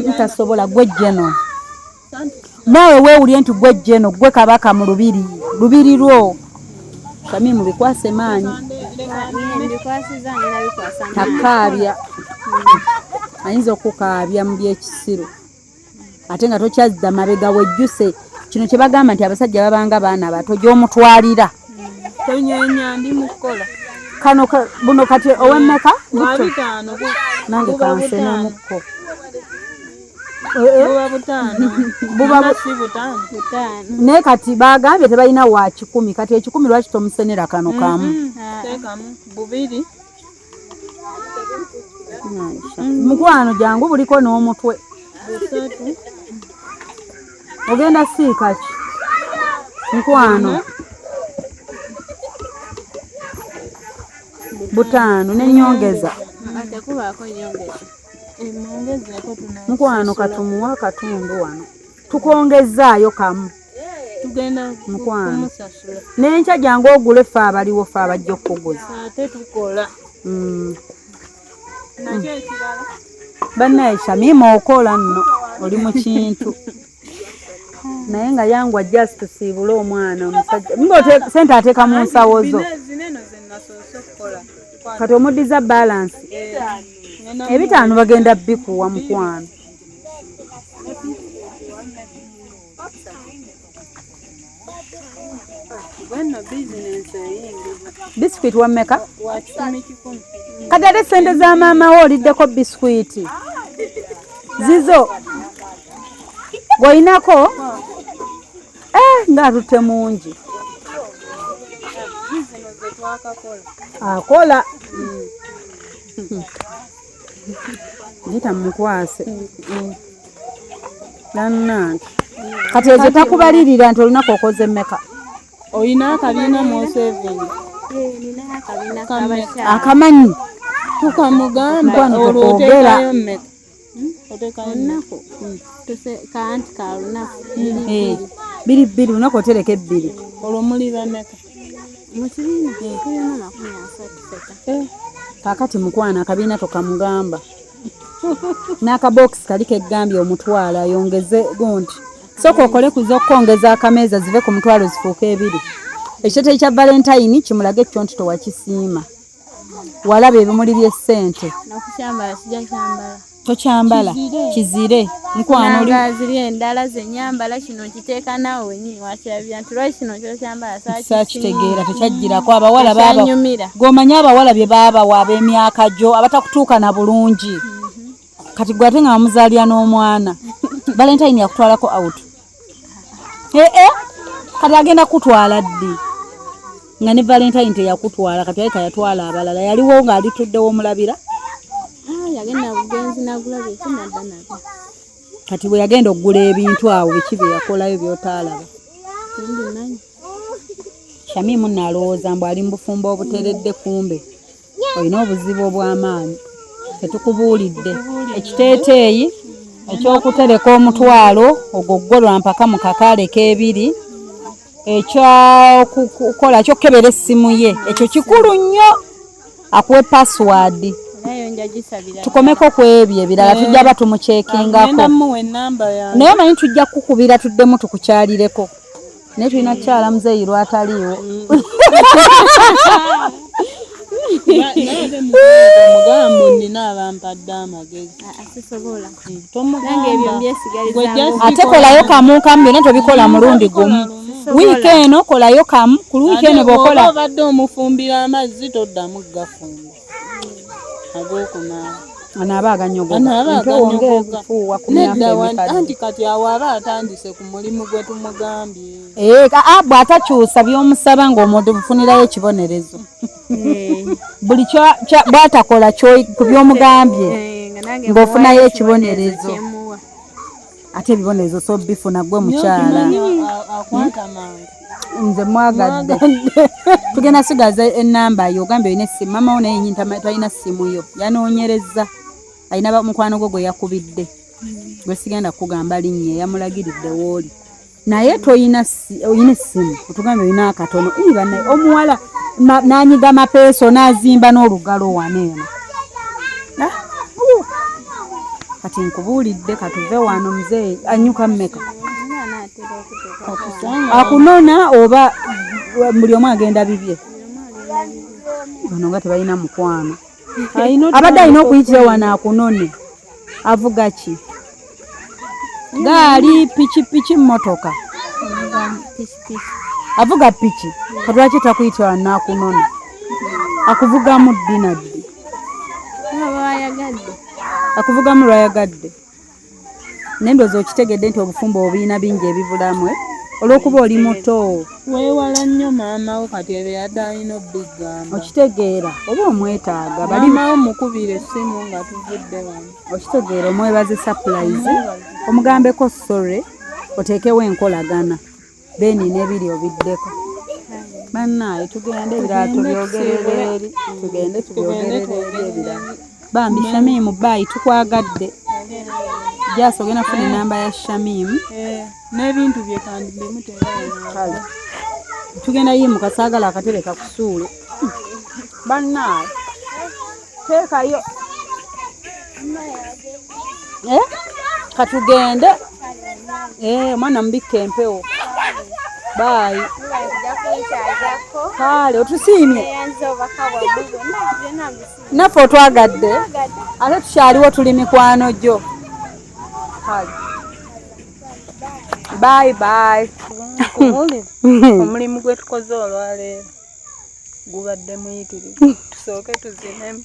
ntasobola gwe jeno naawe weewulye nti gwe jeno gwe kabaka mu lubiri lwo Shamimu bikwase maanyi takaabya ayinza okukaabya mu byekisiru ate nga tokyazza mabega wejjuse kino kye bagamba nti abasajja babanga baana bato gy'omutwalira tonyenya ndi mukola kano buno kati owemmeka wabitaano nange kanse n'omukko buba butaano si butaano naye kati bagambye tebalina wa 10 kati 10 lwaki tomusenera kano kamu teekamu 2 mukwano jangu buliko n'omutwe 3 ogenda siika ki mukwano 5 n'ennyongeza tekubaako nyongeza mukwano katumuwa katundu wano tukongezaayo kamu tugenda mukwano n'enkya jangu ogule ffe abaliwo ffe abajja okuguza ate tukola nakyo ekirala bannaye Shamimu okola nno oli mu kintu naye nga yangwa just tusiibule omwana omusajja nga sente ateeka mu nsawo zo zineno zenasoose okukola kati omuddiza balance 5 bagenda bikuwa mukwano bwenno bizinensi eyingi bisikuiti wammeka wa 10 kati ate sente za maama wo oliddeko bisikuiti zizo gwoyinako ng'atutte mungi akola njita mukwase nannange kati ezo takubalirira nti olinaku okoze mmeka oyina akabiina mu7 akamanyi tukamugamba olwo oteekayo mmeka oteekayo olunaku kanti ka lunaku 2 lunaku otereka 2 olwo muli bameka mu kibiina tulina 30 kakati mukwana akabiina tokamugamba n'akabokisi kaliko eggambye omutwala yongeze gonti soka okole kuza okukongeza akameeza zive ku mutwalo zifuuke 2 ekiteeteyi kya valentine kimulage ekyo nti towakisiima walaba ebimuli by'essente nakukyambala kijja kyambala tokyambala kizire mukwano oli ziri endala zenyambala kino nkiteeka naawe wenyini wakirabira nti lwaki kino kyokyambala saakitegeera tekyajjirako abawala baba nyumira gomanye abawala bye baabawa ab'emyaka gyo abatakutuuka na bulungi kati gwe ate nga bamuzaalira n'omwana valentine yakutwalako out kati agenda kutwala ddi nga ne valentine teyakutwala kati aleka yatwala abalala yaliwo ng'alituddewo omulabira yagenda bugenzi nagulabye kinadda nabyo kati bwe yagenda okugula ebintu awo biki bye yakolayo by'otaalaba Shamimu nalowooza mbu ali mu bufumbo obuteredde kumbe olina obuzibu obw'amaanyi tetukubuulidde ekiteeteeyi ekyokutereka omutwalo ogwo ggolwa mpaka mu kakaale k'ebiri ekyokukola kyokebera essimu ye ekyo kikulu nnyo akuwe password tukomeko ku ebyo ebirala tujja batumuceekingako naye manyi tujja kukubira tuddemu tukukyalireko naye tulina kukyala muzeeyi lwataliiwo mugambo nina abampadde amagezi ate kolayo kamu kamu byonna tobikola mulundi gumu wiiki eno kolayo kamu ku wiiki eno bw'okola obadde omufumbira amazzi toddamu gafumba ag'okunaaba anaaba aganyogoga anti kati awo aba atandise ku mulimu gwe tumugambye bw'atakyusa by'omusaba ng'omufunirayo ekibonerezo buli bw'atakola ku by'omugambye ng'ofunayo ekibonerezo ate ebibonerezo so bifuna gwe mukyala nze mwagadde tugenda sigaza enamba yo ogambye olina essimu mama wo naye yenyini talina ssimu yo yanoonyereza alina mukwano gwe gwe yakubidde gwe sigenda kugamba linnya yamulagiridde wooli naye olina essimu otugambye olina akatono bannaye omuwala n'anyiga mapeeso n'azimba n'olugalo waneeno kati nkubuulidde katuve wano muzeeyi anyuka mmeka akunona oba buli omu agenda bibye bano nga tebalina mukwano abadde alina okuyitira wano akunone avuga ki gaali pikipiki mmotoka avuga piki katwaki takuyitira wano akunone akuvugamu ddi naddi akuvugamu lwayagadde nendoza okitegedde nti obufumbo obuliina bingi ebibulamu olw'okuba oli muto weewala nnyo maama wo kati ebe yadde alina obbigamba okitegeera oba omwetaaga maama wo mukubira essimu nga tuvudde wano okitegeera omwebaze surprise omugambeko sorry oteekewo enkolagana beni n'ebiri obiddeko bannaaye tugende ebirala tubyogerere eri tugende tubyogerere eri ebirala bambi Shamimu baayi tukwagadde Jaso ogenda kufuna enamba ya Shamimu n'ebintu bye kandi bimuteera tugenda yimuka saagala akatebe kakusuule bannaaye teekayo katugende omwana mubikka empewo baayi kale otusiimye naffe otwagadde ate tukyaliwo tuli mikwano gyo kale bye omulimu gwe tukoze olwaleero gubadde muyitirivu tusooke tuzinemu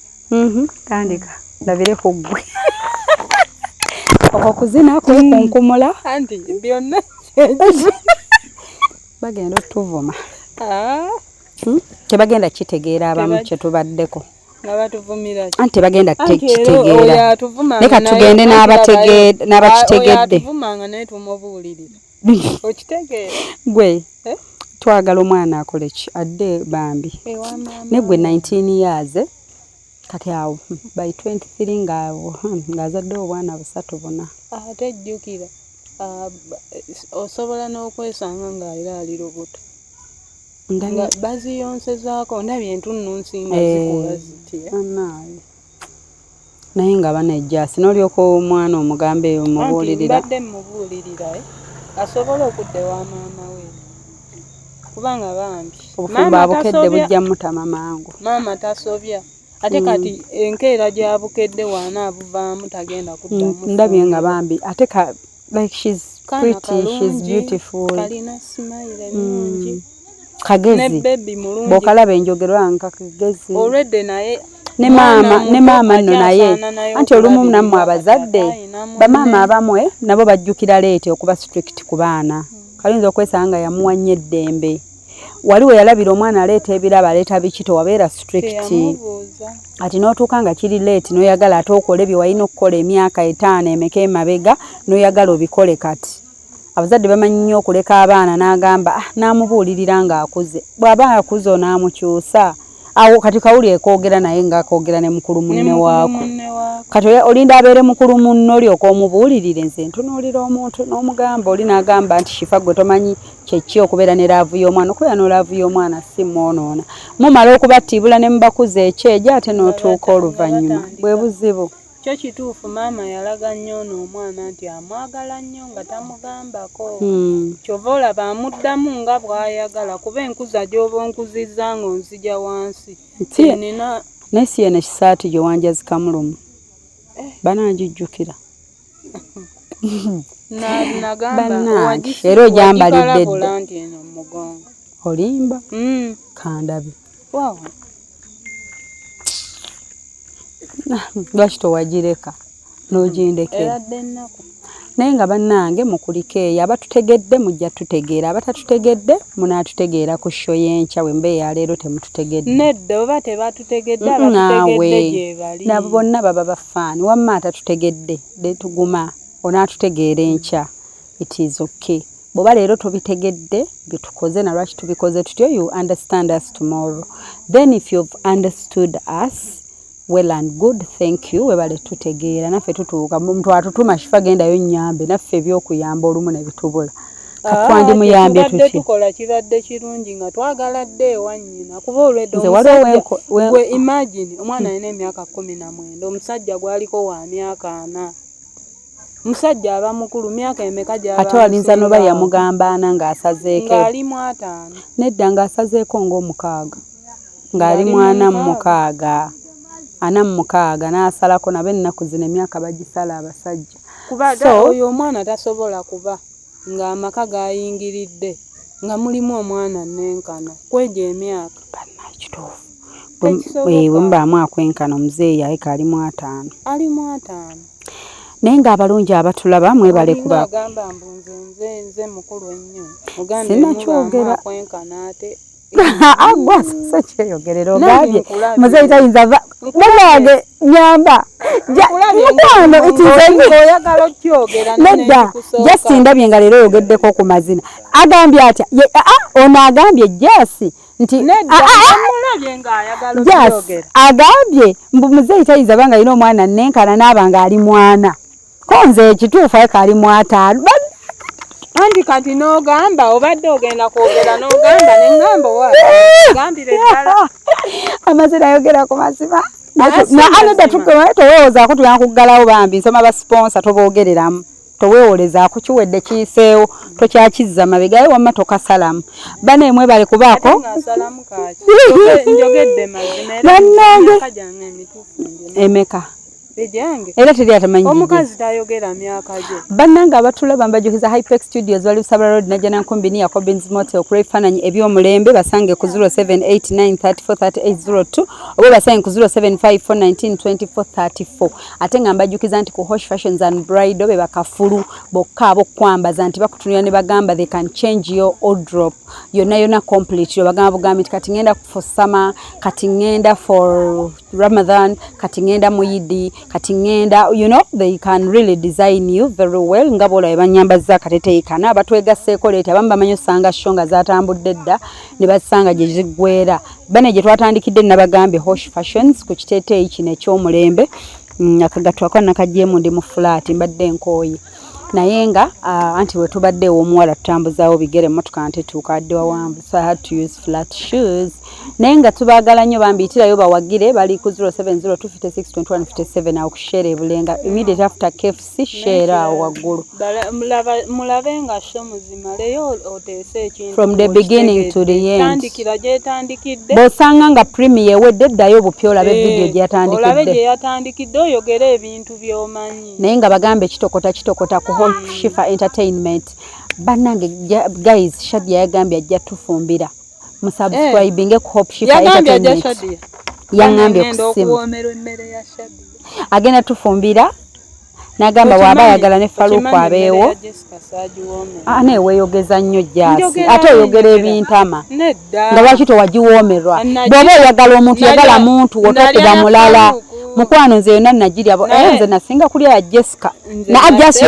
tandika ndabireko ggwe okuzina kwekunkumula anti byonna bagenda otuvuma tebagenda kitegeera abamu kyetubaddeko anti bagenda kitegeera leka tugende n'abakitegedde gwe twagala omwana akole ki adde bambi ne gwe 19 years kati awo by 23 ng'azadde obwana busatu buna ate jjukira osobola n'okwesanga ng'alira ali lubuto nga baziyonsezaako ndabye entunnunsi nga zikola zitya naye nga banejjasi n'olyoka omwana omugambe eyo mubuulirira mbadde mubuulirira asobola okudda ewa maama we kubanga bambi obufumbo abukedde bujja mutama mangu maama tasobya ate kati enkeera gyabukedde waana abuvaamu tagenda kuddamu. Ndabye nga bambi ate like she's pretty, she's beautiful. Kalina smile nnungi. Kagezi. Ne baby mulungi. Bokalaba enjogero nga kagezi. Already naye ne maama nno naye anti olumu nammwe abazadde bamaama abamwe nabo bajjukira leete okuba strict ku baana. Kalinza okwesanga yamuwa nnyo eddembe. Wali we yalabira omwana aleeta ebirabo aleeta bikito wabeera strict. Ati n'otuuka nga kiri leeti n'oyagala ate okole bye walina okukola emyaka 5 emeka emabega n'oyagala obikole kati. Abazadde bamanyi nnyo okuleka abaana n'agamba n'amubuulirira ng'akuze. Bw'aba akuze onaamukyusa. Awo kati kawuli ekoogera naye ng'akoogera ne mukulu munne waako. Kati olinda abeere mukulu munno olyoka omubuulirire nze ntunuulira omuntu n'omugamba oli n'agamba nti Shifa gwe tomanyi kyeki okubeera ne laavu y'omwana. Okubeera ne laavu y'omwana si mwonoona. Mumala okubattiibula ne mubakuza ekyejo ate n'otuuka oluvannyuma. Bwe buzibu. Kyo kituufu maama yalaga nnyo n'omwana nti amwagala nnyo nga tamugambako. Kyova olaba amuddamu nga bw'ayagala kuba enkuza gy'oba onkuzizza ng'onzija wansi. Naye si yena kisaati gye wanjazika mulumu. Banagijjukira. Nagamba era ogyambalidde dda. Olimba? Kandabe. Wow. Lwaki towagireka n'ogindekera naye nga bannange mukuliko eyo abatutegedde mujja tutegeera abatatutegedde munaatutegeera ku show y'enkya wembe ya leero temututegedde nedda oba tebatutegedde abatutegedde gye bali nabo bonna baba bafaani wamma atatutegedde tuguma onaatutegeera enkya it is okay bw'oba leero tobitegedde byetukoze na lwaki tubikoze tutyo you understand us tomorrow then if you've understood us well and good thank you webale tutegeera naffe tutuuka muntu atutuma Shifa gendayo nnyambe naffe ebyokuyamba olumu ne bitubula katwandi muyambye tutyo tukola kibadde kirungi nga twagala dde ewannyina kuba olwedde gwe imagine omwana alina emyaka 19 omusajja gwaliko wa myaka 4 musajja aba mukulu myaka emeka gy'aba ate walinza noba yamugamba ana ng'asazeeko ng'ali mu 5 nedda ng'asazeeko ng'omukaaga ng'ali mwana mu 6 ana mukaaga n'asalako nabe ennaku zino emyaka bagisala abasajja kuba oyo omwana tasobola kuba ng'amaka gayingiridde nga mulimu omwana nenkana kwejo emyaka bannakituufu we mbaamu akwenkana omuzeeyi ayeka ali mu 5 naye ng'abalungi abatulaba mwebale kuba agamba nze mukulu ennyo sinakyogera akwenkana ate agwa sasa kyeyogerera ogambye muzeeyi tayinza mugange nyamba mukwano oyagala okyogera nedda Justin ndabye nga leero oyogeddeko ku mazina agambye atya ono agambye Jasi nti agambye mbu muzeeyi tayinza banga alina omwana nenkana naaba nga ali mwana konze ekituufu ayeka ali mu 5 anti kati n'ogamba obadde ogenda kwogera n'ogamba n'engamba gambire ddala amazina ayogera ku mazima anedda towoozaako tuyana kuggalawo bambi nsoma basponsa toboogereramu toweewolezaako kiwedde kiyiseewo tokyakizza mabegayo wamma tokasalamu bana emwe bale kubaako emeka era teri atamanyi omukazi tayogera myaka gye bannanga abatulaba mbajukiza Hypex Studios wali Lusabala Road najana nkombini ya Cobbins Motel okurefananyi ebyomulembe basange ku 0789343802 obo basange ku 0754192434 ate nga mbajukiza nti ku Hosh Fashions and Bridal be bakafulu bokka abokwambaza nti bakutunira ne bagamba they can change your wardrobe yona complete yo bagamba bugambi kati ngenda for summer kati ngenda for Ramadan kati ngenda muyidi kati ngenda they can really design you very well ngabola ebanyambaza kateteekana abatwegaseeko leeta abamu bamanyi osanga shonga zatambudde dda ne basanga gye ziggwera bane gye twatandikidde nabagambe Hosh Fashions ku kiteeteeyi kino ekyomulembe akagatwako nakajjemu ndi mu flat mbadde nkooyi naye nga anti we tubadde omuwala tutambuzaawo bigere emmotoka ntetuuka adde wawanvu, so I had to use flat shoes. Naye nga tubaagala nnyo bambiyitirayo bawagire bali ku 0702562157 awo ku Share e Bulenga immediate after KFC Share awo waggulu. Mulabe nga sho muzima leyo oteese ekintu from the beginning to the end. Tandikira gyetandikidde. Bosanga nga premiere ewedde ddayo bupya olabe video gyatandikidde. Olabe gye yatandikidde oyogere ebintu by'omanyi. Naye nga bagambe kitokota ku Hope Shifa Entertainment. Bannange guys, Shadia yagambye ajja tufumbira. Musubscribinge ku Hope Shifa Entertainment. Yangambye okusimu. Agenda tufumbira. Nagamba waba yagala ne Faluku abeewo. Ane weeyogeza nnyo Jasi. Ate oyogera ebintama. Nga lwaki towagiwoomerwa. Bw'oba oyagala omuntu yagala muntu otokuba mulala. Mukwano nze yonna nagiria nze nasinga kulya ya Jessica. Na Jasi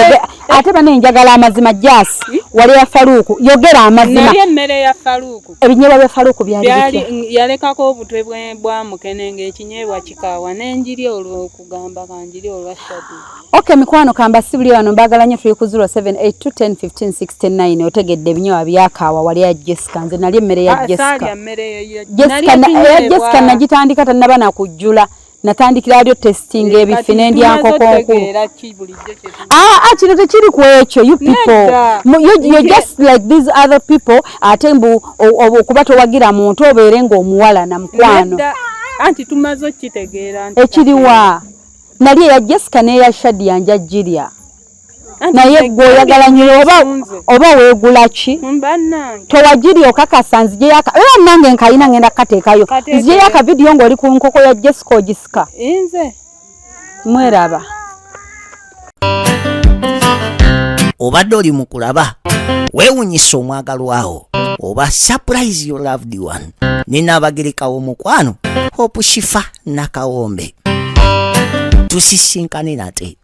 ate bane njagala amazima Jasi. Wali ya Faluku yogera amazima. Nalye emmere ya Faluku. Ebinyeebwa bya Faluku byali yalekako obutwe bwa mukenenge ekinyeebwa kikaawa n'enjiri olw'okugamba kanjiri olwa Shadia. Okay, mikwano kamba sibuli wano mbagala nnyo tuli ku 0782101569 otegedde ebinyeebwa byakaawa wali ya Jessica nze nali emmere ya Jessica. Jessica nagitandika tannaba nakujjula. Natandikira alyo testing ebifine ndyanko konkulu. Kino tekiri ku ekyo you people. You're just like these other people atembu okuba towagira muntu obeere ng'omuwala na mukwano. Anti tumaze okitegeera. Ekiriwa. Nali ya Jessica n'eya Shadia njagirya. Naye gwe oyagala nnyo oba weegula ki? Towagiri okakasa nzije yaka. Era nange nkayina ngenda kateekayo. Nzije yaka video ng'oli ku nkoko ya Jessica ogisika. Nze. Mweraba. Obadde oli mu kulaba weewunyisa omwagalwawo oba surprise your loved one. Nina Abagerekawo mukwano Hope Shifa Nakawombe. Tusisinkane nate.